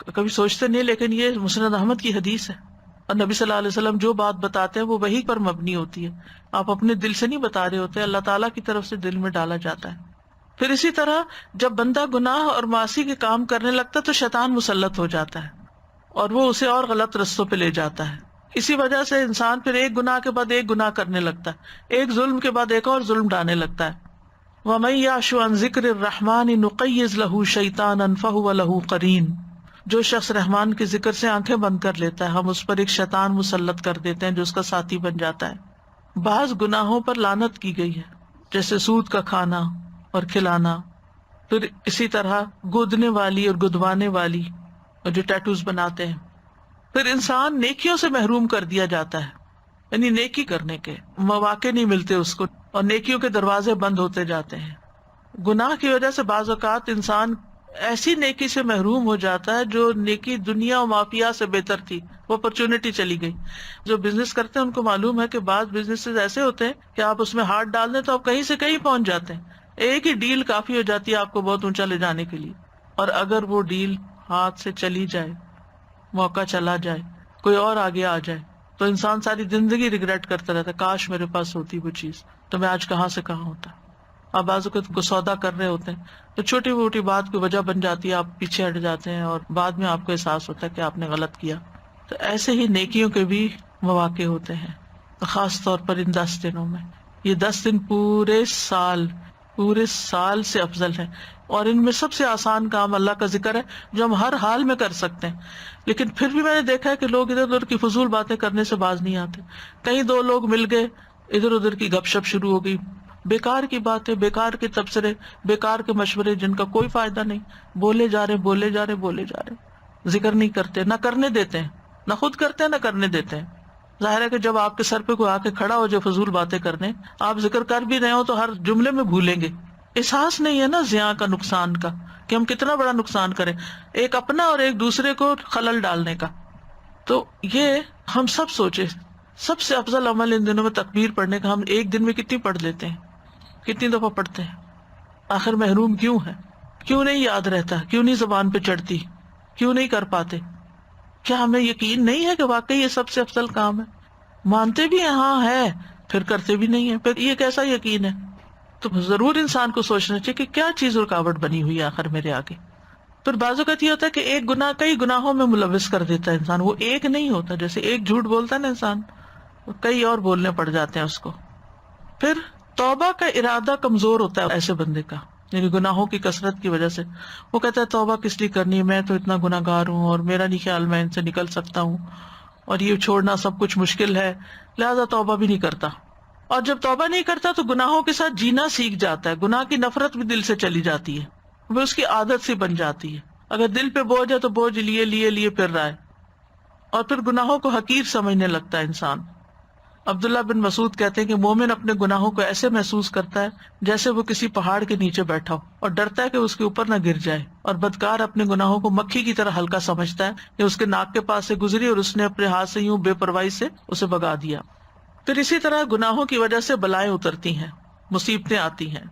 کبھی سوچتے نہیں، لیکن یہ مسند احمد کی حدیث ہے اور نبی صلی اللہ علیہ وسلم جو بات بتاتے ہیں وہ وحی پر مبنی ہوتی ہے. آپ اپنے دل سے نہیں بتا رہے ہوتے، اللہ تعالیٰ کی طرف سے دل میں ڈالا جاتا ہے. پھر اسی طرح جب بندہ گناہ اور معاصی کے کام کرنے لگتا ہے تو شیطان مسلط ہو جاتا ہے اور وہ اسے اور غلط رستوں پہ لے جاتا ہے. اسی وجہ سے انسان پھر ایک گناہ کے بعد ایک گناہ کرنے لگتا ہے، ایک ظلم کے بعد ایک اور ظلم ڈالنے لگتا ہے. وَمَن يَعْشُ عَن ذِكْرِ الرَّحْمَنِ نُقَيِّضْ لَهُ شَيْطَانًا فَهُوَ لَهُ قَرِينٌ. جو شخص رحمان کے ذکر سے آنکھیں بند کر لیتا ہے، ہم اس پر ایک شیطان مسلط کر دیتے ہیں جو اس کا ساتھی بن جاتا ہے. بعض گناہوں پر لعنت کی گئی ہے، جیسے سود کا کھانا اور کھلانا. پھر اسی طرح گودنے والی اور گدوانے والی اور جو ٹیٹوز بناتے ہیں. پھر انسان نیکیوں سے محروم کر دیا جاتا ہے، یعنی نیکی کرنے کے مواقع نہیں ملتے اس کو اور نیکیوں کے دروازے بند ہوتے جاتے ہیں. گناہ کی وجہ سے بعض اوقات انسان ایسی نیکی سے محروم ہو جاتا ہے جو نیکی دنیا و مافیا سے بہتر تھی، وہ اپرچونٹی چلی گئی. جو بزنس کرتے ہیں ان کو معلوم ہے کہ بعض بزنسز ایسے ہوتے ہیں کہ آپ اس میں ہاتھ ڈال دیں تو آپ کہیں سے کہیں پہنچ جاتے ہیں. ایک ہی ڈیل کافی ہو جاتی ہے آپ کو بہت اونچا لے جانے کے لیے، اور اگر وہ ڈیل ہاتھ سے چلی جائے، موقع چلا جائے، کوئی اور آگے آ جائے، تو انسان ساری زندگی ریگریٹ کرتا رہتا ہے، کاش میرے پاس ہوتی وہ چیز تو میں آج کہاں سے کہاں ہوتا. آپ بعض اوقات کو سودا کر رہے ہوتے ہیں تو چھوٹی موٹی بات کی وجہ بن جاتی ہے، آپ پیچھے ہٹ جاتے ہیں اور بعد میں آپ کو احساس ہوتا ہے کہ آپ نے غلط کیا. تو ایسے ہی نیکیوں کے بھی مواقع ہوتے ہیں، خاص طور پر ان 10 دنوں میں. یہ 10 دن پورے سال سے افضل ہیں، اور ان میں سب سے آسان کام اللہ کا ذکر ہے جو ہم ہر حال میں کر سکتے ہیں. لیکن پھر بھی میں نے دیکھا ہے کہ لوگ ادھر ادھر کی فضول باتیں کرنے سے باز نہیں آتے. کہیں 2 لوگ مل گئے، ادھر ادھر کی گپ شپ شروع ہو گئی، بیکار کی باتیں، بیکار کے تبصرے، بیکار کے مشورے جن کا کوئی فائدہ نہیں، بولے جا رہے، ذکر نہیں کرتے، نہ کرنے دیتے ہیں، نہ خود کرتے ہیں نہ کرنے دیتے ہیں. ظاہر ہے کہ جب آپ کے سر پہ کوئی آ کے کھڑا ہو جو فضول باتیں کرنے، آپ ذکر کر بھی رہے ہو تو ہر جملے میں بھولیں گے. احساس نہیں ہے نا زیاں کا، نقصان کا، کہ ہم کتنا بڑا نقصان کریں، ایک اپنا اور ایک دوسرے کو خلل ڈالنے کا. تو یہ ہم سب سوچے، سب سے افضل عمل ان دنوں میں تکبیر پڑھنے کا. ہم ایک دن میں کتنی پڑھ لیتے ہیں، کتنی دفعہ پڑھتے ہیں؟ آخر محروم کیوں ہے؟ کیوں نہیں یاد رہتا؟ کیوں نہیں زبان پہ چڑھتی؟ کیوں نہیں کر پاتے؟ کیا ہمیں یقین نہیں ہے کہ واقعی یہ سب سے افضل کام ہے؟ مانتے بھی ہیں ہاں ہے، پھر کرتے بھی نہیں ہیں، پھر یہ کیسا یقین ہے؟ تو ضرور انسان کو سوچنا چاہیے کہ کیا چیز رکاوٹ بنی ہوئی ہے آخر میرے آگے. پھر بعض اوقات یہ ہوتا ہے کہ ایک گناہ کئی گناہوں میں ملوث کر دیتا ہے انسان. وہ ایک نہیں ہوتا، جیسے ایک جھوٹ بولتا ہے نا انسان، کئی اور بولنے پڑ جاتے ہیں اس کو. پھر توبہ کا ارادہ کمزور ہوتا ہے ایسے بندے کا، یعنی گناہوں کی کثرت کی وجہ سے. وہ کہتا ہے توبہ کس لیے کرنی ہے، میں تو اتنا گناہ گار ہوں اور میرا نہیں خیال میں ان سے نکل سکتا ہوں، اور یہ چھوڑنا سب کچھ مشکل ہے، لہذا توبہ بھی نہیں کرتا. اور جب توبہ نہیں کرتا تو گناہوں کے ساتھ جینا سیکھ جاتا ہے، گناہ کی نفرت بھی دل سے چلی جاتی ہے، وہ اس کی عادت سی بن جاتی ہے. اگر دل پہ بوجھ ہے تو بوجھ لیے پھر رہا ہے، اور پھر گناہوں کو حقیر سمجھنے لگتا ہے انسان. عبداللہ بن مسعود کہتے ہیں کہ مومن اپنے گناہوں کو ایسے محسوس کرتا ہے جیسے وہ کسی پہاڑ کے نیچے بیٹھا ہو اور ڈرتا ہے کہ اس کے اوپر نہ گر جائے، اور بدکار اپنے گناہوں کو مکھی کی طرح ہلکا سمجھتا ہے کہ اس کے ناک کے پاس سے گزری اور اس نے اپنے ہاتھ سے یوں بے پرواہی سے اسے بگا دیا. پھر اسی طرح گناہوں کی وجہ سے بلائیں اترتی ہیں، مصیبتیں آتی ہیں.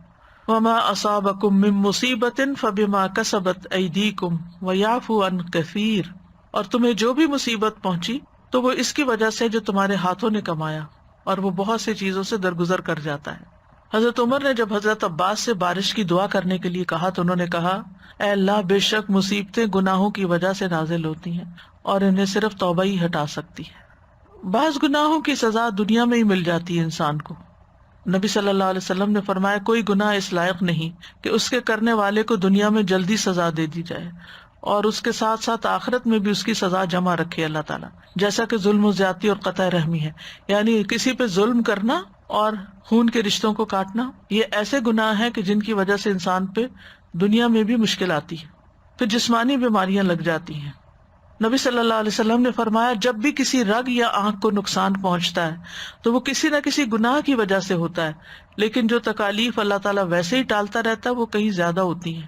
وما اصابکم من مصیبت فبما کسبت ایدیکم ویعفو عن کثیر. اور تمہیں جو بھی مصیبت پہنچی تو وہ اس کی وجہ سے جو تمہارے ہاتھوں نے کمایا، اور وہ بہت سی چیزوں سے درگزر کر جاتا ہے. حضرت عمر نے جب حضرت عباس سے بارش کی دعا کرنے کے لیے کہا تو انہوں نے کہا، اے اللہ، بے شک مصیبتیں گناہوں کی وجہ سے نازل ہوتی ہیں اور انہیں صرف توبہ ہی ہٹا سکتی ہے. بعض گناہوں کی سزا دنیا میں ہی مل جاتی ہے انسان کو، نبی صلی اللہ علیہ وسلم نے فرمایا کوئی گناہ اس لائق نہیں کہ اس کے کرنے والے کو دنیا میں جلدی سزا دے دی جائے اور اس کے ساتھ ساتھ آخرت میں بھی اس کی سزا جمع رکھے اللہ تعالیٰ، جیسا کہ ظلم و زیادتی اور قطع رحمی ہے، یعنی کسی پہ ظلم کرنا اور خون کے رشتوں کو کاٹنا، یہ ایسے گناہ ہیں کہ جن کی وجہ سے انسان پہ دنیا میں بھی مشکل آتی ہے، پھر جسمانی بیماریاں لگ جاتی ہیں۔ نبی صلی اللہ علیہ وسلم نے فرمایا جب بھی کسی رگ یا آنکھ کو نقصان پہنچتا ہے تو وہ کسی نہ کسی گناہ کی وجہ سے ہوتا ہے، لیکن جو تکالیف اللہ تعالیٰ ویسے ہی ٹالتا رہتا ہے وہ کہیں زیادہ ہوتی ہیں۔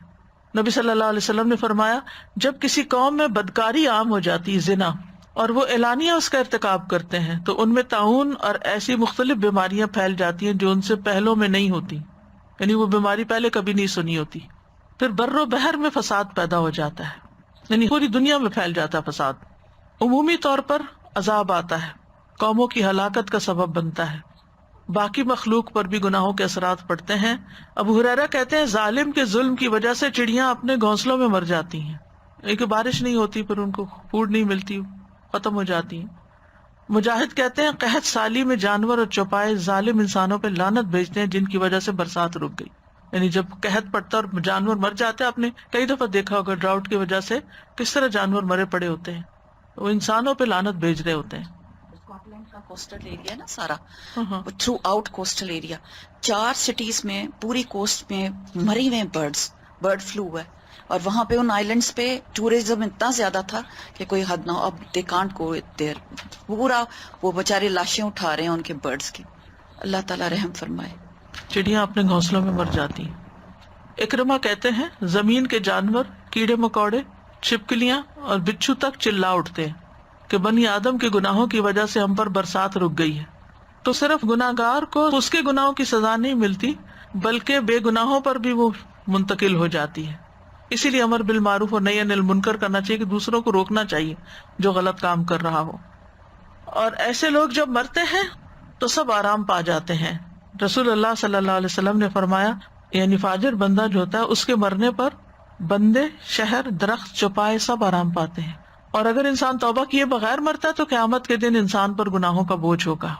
نبی صلی اللہ علیہ وسلم نے فرمایا جب کسی قوم میں بدکاری عام ہو جاتی ہے، زنا، اور وہ اعلانیہ اس کا ارتکاب کرتے ہیں تو ان میں طاعون اور ایسی مختلف بیماریاں پھیل جاتی ہیں جو ان سے پہلوں میں نہیں ہوتی، یعنی وہ بیماری پہلے کبھی نہیں سنی ہوتی۔ پھر بر و بحر میں فساد پیدا ہو جاتا ہے، یعنی پوری دنیا میں پھیل جاتا ہے فساد۔ عمومی طور پر عذاب آتا ہے، قوموں کی ہلاکت کا سبب بنتا ہے، باقی مخلوق پر بھی گناہوں کے اثرات پڑتے ہیں۔ ابو ہریرہ کہتے ہیں ظالم کے ظلم کی وجہ سے چڑیاں اپنے گھونسلوں میں مر جاتی ہیں، ایک بارش نہیں ہوتی پھر ان کو فوڈ نہیں ملتی، ختم ہو جاتی ہیں۔ مجاہد کہتے ہیں قحط سالی میں جانور اور چوپائے ظالم انسانوں پہ لعنت بھیجتے ہیں جن کی وجہ سے برسات رک گئی، یعنی جب قحط پڑتا ہے اور جانور مر جاتے ہیں، آپ نے کئی دفعہ دیکھا ہوگا ڈراؤٹ کی وجہ سے کس طرح جانور مرے پڑے ہوتے ہیں، وہ انسانوں پہ لعنت بھیج رہے ہوتے ہیں۔ اسکاٹ کا کوسٹل ایریا نا سارا، ہاں through out coastal area, 4 cities میں پوری کوسٹ میں مری ہوئے برڈ فلو ہے، اور وہاں پہ ان آئیلینڈز پہ ٹورزم اتنا زیادہ تھا کہ کوئی حد نہ ہو، اب دے کانٹ گو دیر، پورا وہ بیچارے لاشیں اٹھا رہے ہیں ان کے برڈز کی۔ اللہ تعالیٰ رحم فرمائے۔ چڑیاں اپنے گھونسلوں میں مر جاتی ہیں۔ اکرمہ کہتے ہیں زمین کے جانور، کیڑے مکوڑے، چھپکلیاں اور بچھو تک چلا اٹھتے ہیں کہ بنی آدم کے گناہوں کی وجہ سے ہم پر برسات رک گئی ہے۔ تو صرف گناہگار کو اس کے گناہوں کی سزا نہیں ملتی بلکہ بے گناہوں پر بھی وہ منتقل ہو جاتی ہے۔ اسی لیے امر بالمعروف اور نہی عن المنکر کرنا چاہیے کہ دوسروں کو روکنا چاہیے جو غلط کام کر رہا ہو۔ اور ایسے لوگ جب مرتے ہیں تو سب آرام پا جاتے ہیں۔ رسول اللہ صلی اللہ علیہ وسلم نے فرمایا یعنی فاجر بندہ جو ہوتا ہے اس کے مرنے پر بندے، شہر، درخت، چوپائے سب آرام پاتے ہیں۔ اور اگر انسان توبہ کیے بغیر مرتا ہے تو قیامت کے دن انسان پر گناہوں کا بوجھ ہوگا،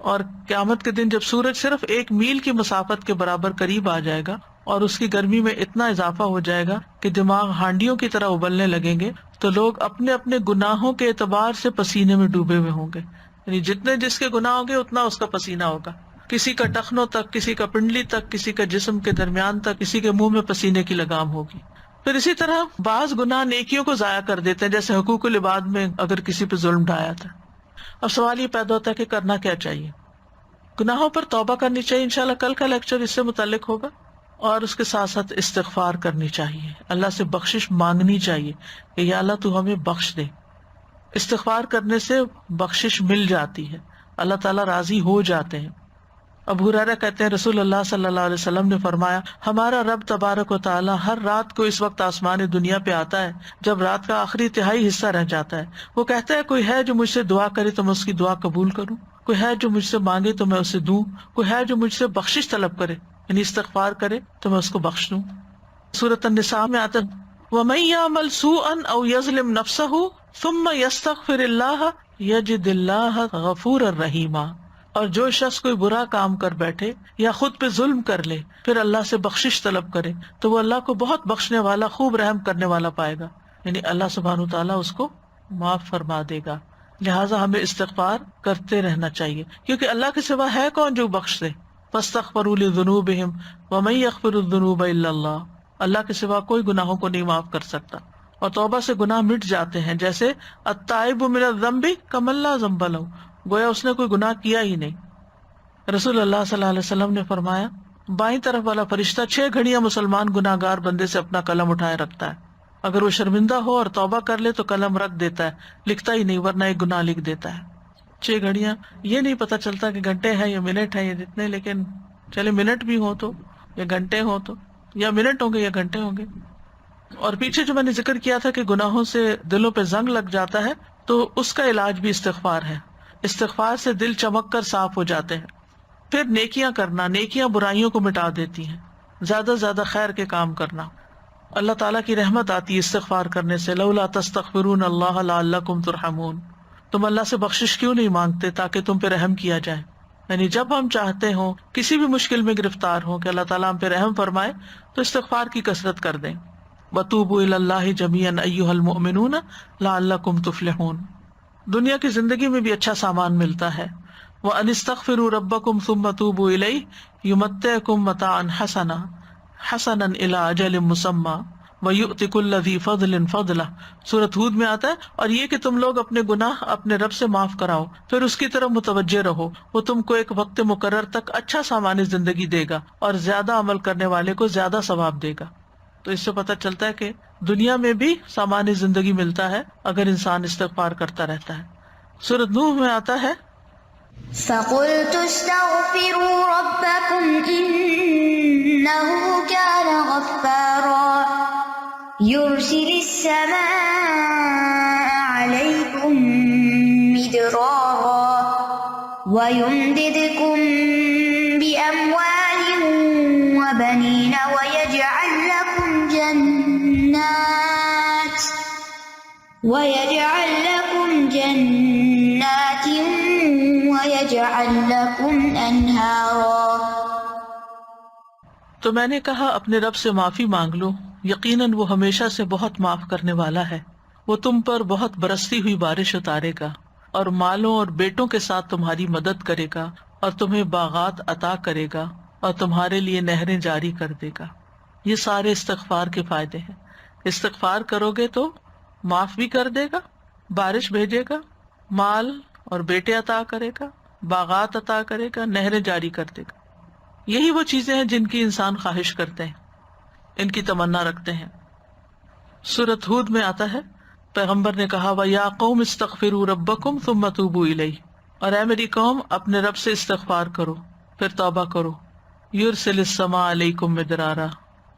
اور قیامت کے دن جب سورج صرف 1 میل کی مسافت کے برابر قریب آ جائے گا اور اس کی گرمی میں اتنا اضافہ ہو جائے گا کہ دماغ ہانڈیوں کی طرح ابلنے لگیں گے تو لوگ اپنے اپنے گناہوں کے اعتبار سے پسینے میں ڈوبے ہوئے ہوں گے، یعنی جتنے جس کے گناہ ہوں گے اتنا اس کا پسینہ ہوگا، کسی کا ٹخنوں تک، کسی کا پنڈلی تک، کسی کا جسم کے درمیان تک، کسی کے منہ میں پسینے کی لگام ہوگی۔ پھر اسی طرح بعض گناہ نیکیوں کو ضائع کر دیتے ہیں، جیسے حقوق العباد میں اگر کسی پہ ظلم ڈھایا تھا۔ اب سوال یہ پیدا ہوتا ہے کہ کرنا کیا چاہیے؟ گناہوں پر توبہ کرنی چاہیے، انشاءاللہ کل کا لیکچر اس سے متعلق ہوگا، اور اس کے ساتھ ساتھ استغفار کرنی چاہیے، اللہ سے بخشش مانگنی چاہیے کہ یا اللہ تو ہمیں بخش دے۔ استغفار کرنے سے بخشش مل جاتی ہے، اللہ تعالیٰ راضی ہو جاتے ہیں۔ ابو ہریرہ کہتے ہیں رسول اللہ صلی اللہ علیہ وسلم نے فرمایا ہمارا رب تبارک و تعالیٰ ہر رات کو اس وقت آسمان دنیا پہ آتا ہے جب رات کا آخری تہائی حصہ رہ جاتا ہے، وہ کہتا ہے کوئی ہے جو مجھ سے دعا کرے تو میں اس کی دعا قبول کروں، کوئی ہے جو مجھ سے مانگے تو میں اسے دوں، کوئی ہے جو مجھ سے بخشش طلب کرے یعنی استغفار کرے تو میں اس کو بخش دوں۔ سورۃ النساء میں آتا ہے وَمَن يَعْمَلْ سُوءًا أَوْ يَظْلِمْ نَفْسَهُ ثُمَّ يَسْتَغْفِرِ اللَّهَ يَجِدِ اللَّهَ غَفُورًا رَحِيمًا، اور جو شخص کوئی برا کام کر بیٹھے یا خود پہ ظلم کر لے پھر اللہ سے بخشش طلب کرے تو وہ اللہ کو بہت بخشنے والا، خوب رحم کرنے والا پائے گا، یعنی اللہ سبحانہ تعالیٰ اس کو معاف فرما دے گا۔ لہٰذا ہمیں استغفار کرتے رہنا چاہیے کیونکہ اللہ کے سوا ہے کون جو بخش دے۔ فاستغفروا لذنوبہم ومن یغفر الذنوب الا اللہ، اللہ کے سوا کوئی گناہوں کو نہیں معاف کر سکتا، اور توبہ سے گناہ مٹ جاتے ہیں، جیسے التائب من الذنب کمن لا ذنب لہ، گویا اس نے کوئی گناہ کیا ہی نہیں۔ رسول اللہ صلی اللہ علیہ وسلم نے فرمایا بائیں طرف والا فرشتہ 6 گھڑیاں مسلمان گناہ گار بندے سے اپنا قلم اٹھائے رکھتا ہے، اگر وہ شرمندہ ہو اور توبہ کر لے تو قلم رکھ دیتا ہے، لکھتا ہی نہیں، ورنہ ایک گناہ لکھ دیتا ہے۔ 6 گھڑیاں، یہ نہیں پتا چلتا کہ گھنٹے ہیں یا منٹ ہیں یا جتنے، لیکن چلے منٹ بھی ہوں تو یا گھنٹے ہوں تو، یا منٹ ہوں گے یا گھنٹے ہوں گے۔ اور پیچھے جو میں نے ذکر کیا تھا کہ گناہوں سے دلوں پہ زنگ لگ جاتا ہے تو اس کا علاج بھی استغفار ہے، استغفار سے دل چمک کر صاف ہو جاتے ہیں۔ پھر نیکیاں کرنا، نیکیاں برائیوں کو مٹا دیتی ہیں، زیادہ سے زیادہ خیر کے کام کرنا، اللہ تعالیٰ کی رحمت آتی ہے استغفار کرنے سے۔ لولا تستغفرون اللہ لعلکم ترحمون، تم اللہ سے بخشش کیوں نہیں مانگتے تاکہ تم پہ رحم کیا جائے، یعنی جب ہم چاہتے ہوں کسی بھی مشکل میں گرفتار ہوں کہ اللہ تعالیٰ ہم پہ رحم فرمائے تو استغفار کی کثرت کر دیں. وَتُوبُوا إِلَى اللَّهِ جَمِيعًا أَيُّهَا الْمُؤْمِنُونَ لَعَلَّكُمْ تُفْلِحُونَ. دنیا کی زندگی میں بھی اچھا سامان ملتا ہے. وَأَنِ اسْتَغْفِرُوا رَبَّكُمْ ثُمَّ تُوبُوا إِلَيْهِ يُمَتِّعْكُمْ مَتَاعًا حَسَنًا إِلَى أَجَلٍ مُّسَمًّى وَيُؤْتِ كُلَّ ذِي فَضْلٍ فَضْلَهُ. سورۃ ہود میں آتا ہے اور یہ کہ تم لوگ اپنے گناہ اپنے رب سے معاف کراؤ پھر اس کی طرف متوجہ رہو، وہ تم کو ایک وقت مقرر تک اچھا سامان زندگی دے گا اور زیادہ عمل کرنے والے کو زیادہ ثواب دے گا. تو اس سے پتہ چلتا ہے کہ دنیا میں بھی سامان زندگی ملتا ہے اگر انسان استغفار کرتا رہتا ہے. سورۃ نوح میں آتا ہے فَقُلْتُ اسْتَغْفِرُوا رَبَّكُمْ إِنَّهُ كَانَ غَفَّارًا يُرْسِلِ السَّمَاءَ عَلَيْكُمْ مِدْرَارًا وَيُمْدِدْكُمْ بِأَمْوَالٍ وَبَنِينَ وَيَجْعَلْ لَكُمْ جَنَّاتٍ وَيَجْعَلْ لَكُمْ أَنْهَارًا. تو میں نے کہا اپنے رب سے معافی مانگ لو، یقیناً وہ ہمیشہ سے بہت معاف کرنے والا ہے، وہ تم پر بہت برستی ہوئی بارش اتارے گا اور مالوں اور بیٹوں کے ساتھ تمہاری مدد کرے گا اور تمہیں باغات عطا کرے گا اور تمہارے لیے نہریں جاری کر دے گا. یہ سارے استغفار کے فائدے ہیں. استغفار کرو گے تو معاف بھی کر دے گا، بارش بھیجے گا، مال اور بیٹے عطا کرے گا، باغات عطا کرے گا، نہریں جاری کر دے گا. یہی وہ چیزیں ہیں جن کی انسان خواہش کرتے ہیں، ان کی تمنا رکھتے ہیں. سورۃ ہود میں آتا ہے پیغمبر نے کہا وَيَا قَوْمِ اسْتَغْفِرُوا رَبَّكُمْ ثُمَّ تُوبُوا إِلَيْهِ. اور اے میری قوم اپنے رب سے استغفار کرو پھر توبہ کرو. يُرْسِلِ السَّمَاءَ عَلَيْكُمْ مِدْرَارًا.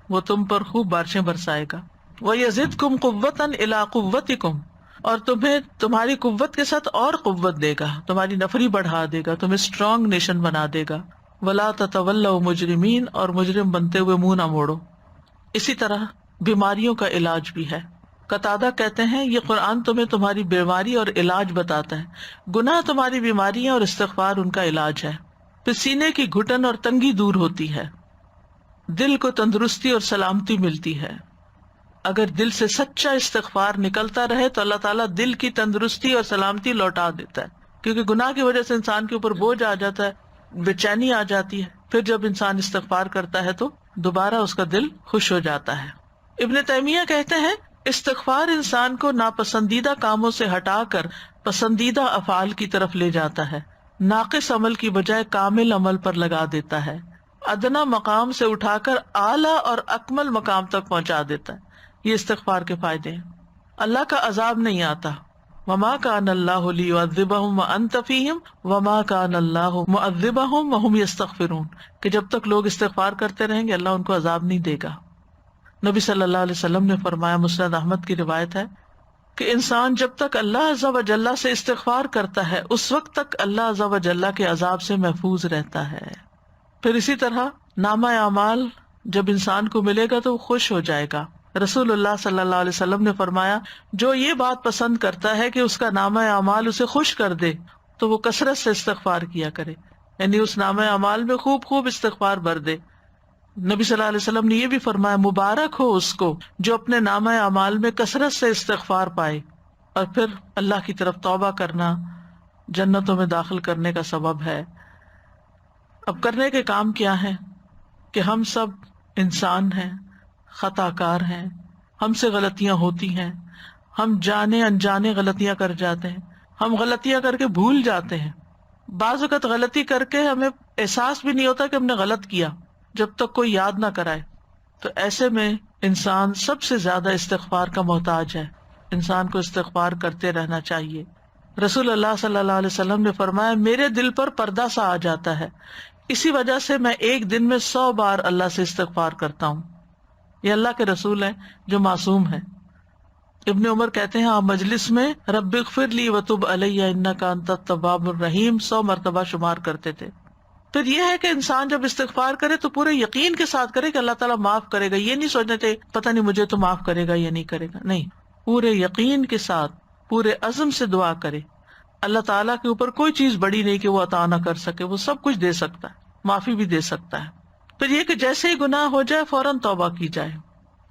وہ تم پر خوب بارشیں برسائے گا. وَيَزِدْكُمْ قُوَّةً إِلَىٰ قُوَّتِكُمْ. اور تمہیں تمہاری قوت کے ساتھ اور قوت دے گا، تمہاری نفری بڑھا دے گا، تمہیں اسٹرانگ نیشن بنا دے گا. وَلَا تَتَوَلَّوْا مُجْرِمِينَ. اور مجرم بنتے ہوئے منہ نہ موڑو. اسی طرح بیماریوں کا علاج بھی ہے. قتادہ کہتے ہیں یہ قرآن تمہیں تمہاری بیماری اور علاج بتاتا ہے. گناہ تمہاری بیماری ہے اور استغفار ان کا علاج ہے. پھر سینے کی گھٹن اور تنگی دور ہوتی ہے، دل کو تندرستی اور سلامتی ملتی ہے. اگر دل سے سچا استغفار نکلتا رہے تو اللہ تعالیٰ دل کی تندرستی اور سلامتی لوٹا دیتا ہے، کیونکہ گناہ کی وجہ سے انسان کے اوپر بوجھ آ جاتا ہے، بے چینی آ جاتی ہے. پھر جب انسان استغفار کرتا ہے تو دوبارہ اس کا دل خوش ہو جاتا ہے. ابن تیمیہ کہتے ہیں استغفار انسان کو ناپسندیدہ کاموں سے ہٹا کر پسندیدہ افعال کی طرف لے جاتا ہے، ناقص عمل کی بجائے کامل عمل پر لگا دیتا ہے، ادنا مقام سے اٹھا کر اعلیٰ اور اکمل مقام تک پہنچا دیتا ہے. یہ استغفار کے فائدے ہیں. اللہ کا عذاب نہیں آتا. وما كان الله ليعذبهم وانت فيهم وما كان الله معذبهم وهم يستغفرون. کہ جب تک لوگ استغفار کرتے رہیں گے اللہ ان کو عذاب نہیں دے گا. نبی صلی اللہ علیہ وسلم نے فرمایا، مسند احمد کی روایت ہے کہ انسان جب تک اللہ عز و جل سے استغفار کرتا ہے اس وقت تک اللہ عز و جل کے عذاب سے محفوظ رہتا ہے. پھر اسی طرح نامہ اعمال جب انسان کو ملے گا تو وہ خوش ہو جائے گا. رسول اللہ صلی اللہ علیہ وسلم نے فرمایا جو یہ بات پسند کرتا ہے کہ اس کا نامہ اعمال اسے خوش کر دے تو وہ کثرت سے استغفار کیا کرے، یعنی اس نامہ اعمال میں خوب خوب استغفار بھر دے. نبی صلی اللہ علیہ وسلم نے یہ بھی فرمایا مبارک ہو اس کو جو اپنے نامہ اعمال میں کثرت سے استغفار پائے. اور پھر اللہ کی طرف توبہ کرنا جنتوں میں داخل کرنے کا سبب ہے. اب کرنے کے کام کیا ہیں کہ ہم سب انسان ہیں، خطا کار ہیں، ہم سے غلطیاں ہوتی ہیں، ہم جانے انجانے غلطیاں کر جاتے ہیں، ہم غلطیاں کر کے بھول جاتے ہیں. بعض اوقات غلطی کر کے ہمیں احساس بھی نہیں ہوتا کہ ہم نے غلط کیا جب تک کوئی یاد نہ کرائے. تو ایسے میں انسان سب سے زیادہ استغفار کا محتاج ہے. انسان کو استغفار کرتے رہنا چاہیے. رسول اللہ صلی اللہ علیہ وسلم نے فرمایا میرے دل پر پردہ سا آ جاتا ہے، اسی وجہ سے میں ایک دن میں 100 بار اللہ سے استغفار کرتا ہوں. یہ اللہ کے رسول ہیں جو معصوم ہیں. ابن عمر کہتے ہیں آپ مجلس میں رب اغفر لی وتب علی انک انت التواب الرحیم 100 مرتبہ شمار کرتے تھے. پھر یہ ہے کہ انسان جب استغفار کرے تو پورے یقین کے ساتھ کرے کہ اللہ تعالیٰ معاف کرے گا. یہ نہیں سوچنا چاہیے پتہ نہیں مجھے تو معاف کرے گا یا نہیں کرے گا. نہیں، پورے یقین کے ساتھ پورے عزم سے دعا کرے اللہ تعالیٰ کے اوپر کوئی چیز بڑی نہیں کہ وہ عطا نہ کر سکے، وہ سب کچھ دے سکتا ہے، معافی بھی دے سکتا ہے۔ پھر یہ کہ جیسے ہی گناہ ہو جائے فوراً توبہ کی جائے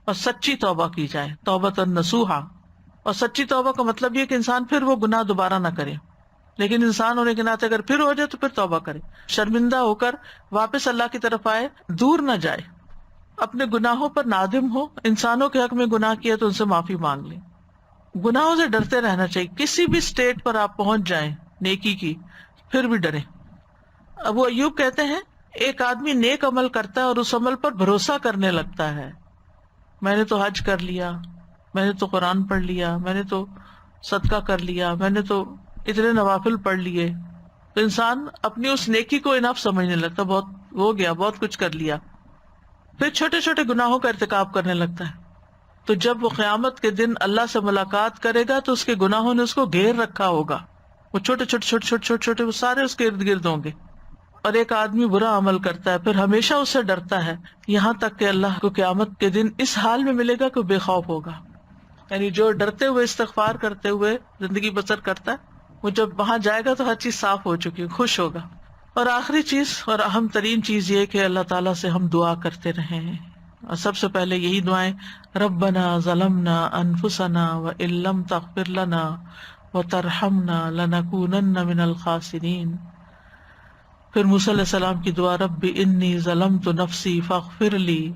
اور سچی توبہ کی جائے، توبۃ نصوحا۔ اور سچی توبہ کا مطلب یہ کہ انسان پھر وہ گناہ دوبارہ نہ کرے، لیکن انسان ہونے کے ناطے اگر پھر ہو جائے تو پھر توبہ کرے، شرمندہ ہو کر واپس اللہ کی طرف آئے، دور نہ جائے، اپنے گناہوں پر نادم ہو، انسانوں کے حق میں گناہ کیا تو ان سے معافی مانگ لیں۔ گناہوں سے ڈرتے رہنا چاہیے، کسی بھی سٹیٹ پر آپ پہنچ جائیں نیکی کی، پھر بھی ڈریں۔ ابو ایوب کہتے ہیں ایک آدمی نیک عمل کرتا ہے اور اس عمل پر بھروسہ کرنے لگتا ہے، میں نے تو حج کر لیا، میں نے تو قرآن پڑھ لیا، میں نے تو صدقہ کر لیا، میں نے تو اتنے نوافل پڑھ لیے، تو انسان اپنی اس نیکی کو انف سمجھنے لگتا، بہت ہو گیا، بہت کچھ کر لیا۔ پھر چھوٹے چھوٹے گناہوں کا ارتکاب کرنے لگتا ہے، تو جب وہ قیامت کے دن اللہ سے ملاقات کرے گا تو اس کے گناہوں نے اس کو گھیر رکھا ہوگا، وہ چھوٹے چھوٹے چھوٹے چھوٹے چھوٹے چھوٹے وہ سارے اس کے ارد گرد ہوں گے۔ اور ایک آدمی برا عمل کرتا ہے پھر ہمیشہ اس سے ڈرتا ہے، یہاں تک کہ اللہ کو قیامت کے دن اس حال میں ملے گا کہ بے خوف ہوگا۔ یعنی جو ڈرتے ہوئے استغفار کرتے ہوئے زندگی بسر کرتا ہے، وہ جب وہاں جائے گا تو ہر چیز صاف ہو چکی، خوش ہوگا۔ اور آخری چیز اور اہم ترین چیز یہ کہ اللہ تعالیٰ سے ہم دعا کرتے رہیں، اور سب سے پہلے یہی دعائیں، ربنا ظلمنا انفسنا وان لم تغفر لنا وترحمنا لنکونن من الخاسرین۔ پھر موسیٰ علیہ السلام کی دعا، رب انی ظلمت نفسی فاغفر لی۔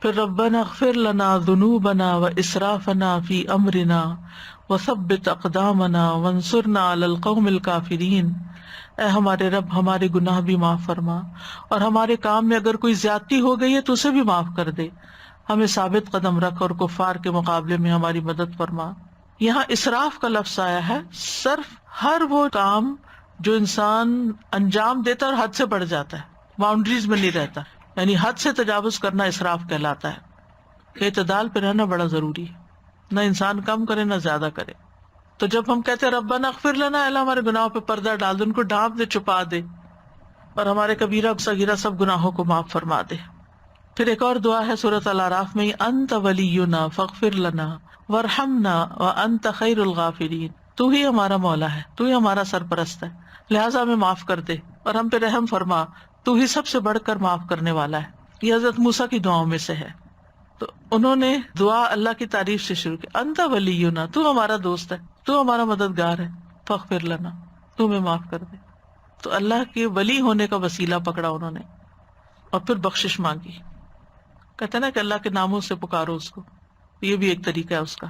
پھر ربنا اغفر لنا ذنوبنا واسرافنا فی امرنا وثبت اقدامنا وانصرنا علی القوم الکافرین۔ اے ہمارے رب ہمارے گناہ بھی معاف فرما، اور ہمارے کام میں اگر کوئی زیادتی ہو گئی ہے تو اسے بھی معاف کر دے، ہمیں ثابت قدم رکھ اور کفار کے مقابلے میں ہماری مدد فرما۔ یہاں اسراف کا لفظ آیا ہے، صرف ہر وہ کام جو انسان انجام دیتا ہے اور حد سے بڑھ جاتا ہے، باؤنڈریز میں نہیں رہتا، یعنی حد سے تجاوز کرنا اسراف کہلاتا ہے۔ کہ اعتدال پہ رہنا بڑا ضروری ہے، نہ انسان کم کرے نہ زیادہ کرے۔ تو جب ہم کہتے ہیں ربنا اغفر لنا، اللہ ہمارے گناہوں پہ پردہ ڈال دے، ان کو ڈھانپ دے، چھپا دے، اور ہمارے کبیرہ صغیرہ سب گناہوں کو معاف فرما دے۔ پھر ایک اور دعا ہے سورۃ الاعراف میں، انت ولینا فاغفر لنا وارحمنا وانت خیر الغافرین۔ تو ہی ہمارا مولا ہے، تو ہی ہمارا سرپرست ہے، لہٰذا ہمیں معاف کر دے اور ہم پہ رحم فرما، تو ہی سب سے بڑھ کر معاف کرنے والا ہے۔ یہ حضرت موسیٰ کی دعاؤں میں سے ہے۔ تو انہوں نے دعا اللہ کی تعریف سے شروع کی، انت ولینا، تو ہمارا دوست ہے، تو ہمارا مددگار ہے، فاغفر لنا، تو ہمیں معاف کر دے۔ تو اللہ کے ولی ہونے کا وسیلہ پکڑا انہوں نے، اور پھر بخشش مانگی۔ کہتے نا کہ اللہ کے ناموں سے پکارو اس کو، یہ بھی ایک طریقہ ہے اس کا۔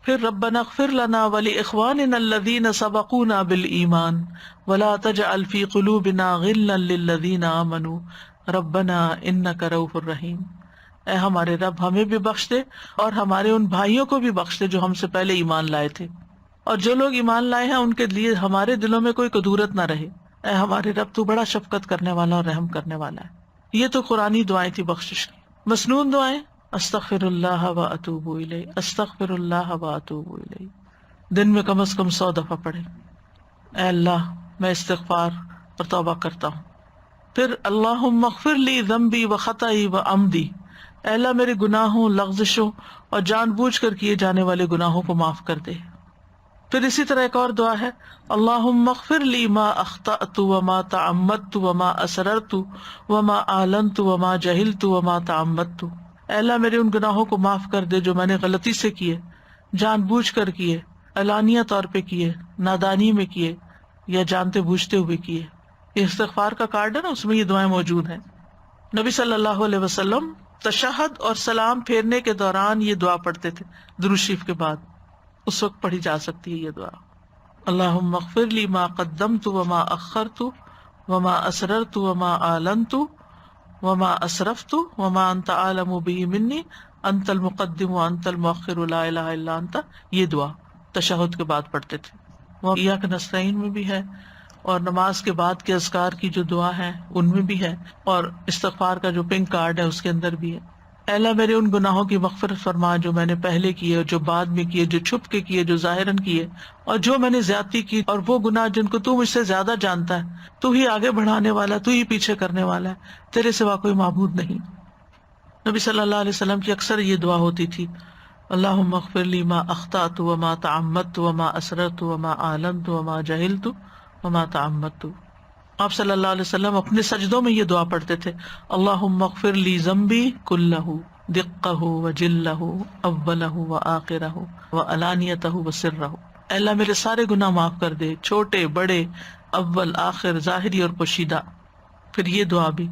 پھر ربنا اغفر لنا ولاخواننا الذین سبقونا بالایمان ولا تجعل فی قلوبنا غلا للذین آمنوا ربنا انک رؤوف رحیم۔ اے ہمارے رب ہمیں بھی بخش دے اور ہمارے ان بھائیوں کو بھی بخش دے جو ہم سے پہلے ایمان لائے تھے، اور جو لوگ ایمان لائے ہیں ان کے لیے ہمارے دلوں میں کوئی کدورت نہ رہے۔ اے ہمارے رب تو بڑا شفقت کرنے والا اور رحم کرنے والا ہے۔ یہ تو قرآنی دعائیں تھی بخشش کی۔ مسنون دعائیں، استغفر اللہ و اتوب الیہ، استغفر اللہ و اتوب الیہ، دن میں کم از کم 100 دفعہ پڑھیں، اے اللہ میں استغفار اور توبہ کرتا ہوں۔ پھر اللہم اغفر لی ذنبی و خطئی و عمدی، اے اللہ میرے گناہوں، لغزشوں اور جان بوجھ کر کیے جانے والے گناہوں کو معاف کر دے۔ پھر اسی طرح ایک اور دعا ہے، اللہم اغفر لی ما اخطأت وما تعمدت وما اسررت وما اعلنت وما جہلت وما تعمدت۔ اے اللہ میرے ان گناہوں کو معاف کر دے جو میں نے غلطی سے کیے، جان بوجھ کر کیے، علانیہ طور پہ کیے، نادانی میں کیے، یا جانتے بوجھتے ہوئے کیے۔ یہ استغفار کا کارڈ ہے نا، اس میں یہ دعائیں موجود ہیں۔ نبی صلی اللہ علیہ وسلم تشہد اور سلام پھیرنے کے دوران یہ دعا پڑھتے تھے، درود شریف کے بعد، اس وقت پڑھی جا سکتی ہے یہ دعا۔ اللہم اغفر لی ما قدمت وما اخرت وما اسررت وما اعلنت وما اسرفت وما انت اعلم به منی انت المقدم وانت المؤخر لا الہ الا انت۔ یہ دعا تشہد کے بعد پڑھتے تھے۔ وہ ایاک نستعین میں بھی ہے، اور نماز کے بعد کے اذکار کی جو دعا ہے ان میں بھی ہے، اور استغفار کا جو پنک کارڈ ہے اس کے اندر بھی ہے۔ اے اللہ میرے ان گناہوں کی مغفرت فرما جو میں نے پہلے کیے اور جو بعد میں کیے، جو چھپ کے کیے، جو ظاہراً کیے، اور جو میں نے زیادتی کی، اور وہ گناہ جن کو تو مجھ سے زیادہ جانتا ہے۔ تو ہی آگے بڑھانے والا، تو ہی پیچھے کرنے والا ہے، تیرے سوا کوئی معبود نہیں۔ نبی صلی اللہ علیہ وسلم کی اکثر یہ دعا ہوتی تھی اللہم اغفر لی ما اخطأت وما تعمدت وما اسررت وما اعلنت وما جہلت وما تعمدت۔ آپ صلی اللہ علیہ وسلم اپنے سجدوں میں یہ دعا پڑھتے تھے، اللہم اغفر لی ذنبی کلہ دقہ وجلہ اولہ وآخرہ وعلانیتہ وسرہ۔ اے اللہ میرے سارے گناہ معاف کر دے، چھوٹے بڑے، اول آخر، ظاہری اور پوشیدہ۔ پھر یہ دعا بھی،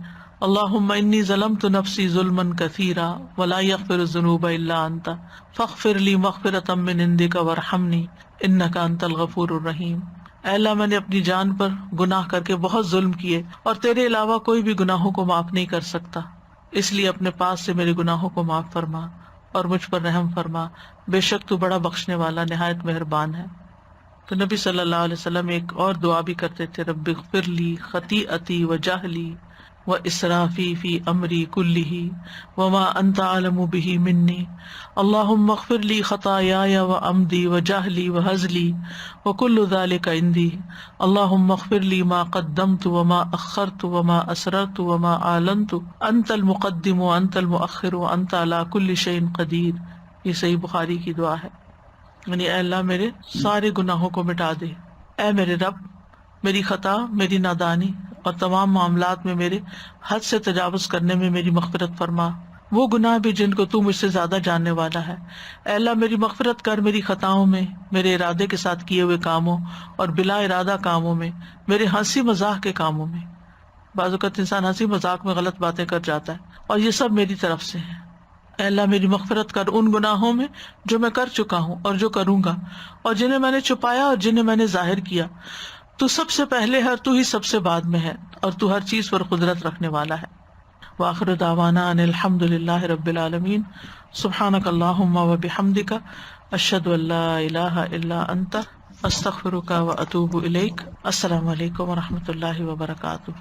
اللہم انی ظلمت نفسی ظلما کثیرا ولا یغفر الذنوب الا انت فاغفر لی مغفرۃ من عندک وارحمنی انک انت الغفور الرحیم۔ اے اللہ میں نے اپنی جان پر گناہ کر کے بہت ظلم کیے اور تیرے علاوہ کوئی بھی گناہوں کو معاف نہیں کر سکتا، اس لیے اپنے پاس سے میرے گناہوں کو معاف فرما اور مجھ پر رحم فرما، بے شک تو بڑا بخشنے والا نہایت مہربان ہے۔ تو نبی صلی اللہ علیہ وسلم ایک اور دعا بھی کرتے تھے، رب اغفر لی خطیئتی وجہلی واسرافی فی امری کلہ وما انت اعلم بہ منی، اللہم اغفر لی خطایای وعمدی وجہلی وہزلی وکل ذلک عندی، اللہم اغفر لی ما قدمت وما اخرت وما اسررت وما اعلنت انت المقدم وانت المؤخر وانت علی کل شیء قدیر۔ یہ صحیح بخاری کی دعا ہے، یعنی اے اللہ میرے سارے گناہوں کو مٹا دے، اے میرے رب میری خطا، میری نادانی اور تمام معاملات میں میرے حد سے تجاوز کرنے میں میری مغفرت فرما، وہ گناہ بھی جن کو تو مجھ سے زیادہ جاننے والا ہے۔ اے اللہ میری مغفرت کر میری خطاؤں میں، میرے ارادے کے ساتھ کیے ہوئے کاموں اور بلا ارادہ کاموں میں، میرے ہنسی مذاق کے کاموں میں۔ بعض اوقات انسان ہنسی مذاق میں غلط باتیں کر جاتا ہے، اور یہ سب میری طرف سے ہیں۔ اے اللہ میری مغفرت کر ان گناہوں میں جو میں کر چکا ہوں اور جو کروں گا، اور جنہیں میں نے چھپایا اور جنہیں میں نے ظاہر کیا۔ تو سب سے پہلے ہے، تو ہی سب سے بعد میں ہے، اور تو ہر چیز پر قدرت رکھنے والا ہے۔ وآخر دعوانا ان الحمد للہ رب العالمین، سبحانک اللہم وبحمدک، اشہد ان لا الہ الا انت، استغفرک واتوب الیک۔ السلام علیکم ورحمۃ اللہ وبرکاتہ۔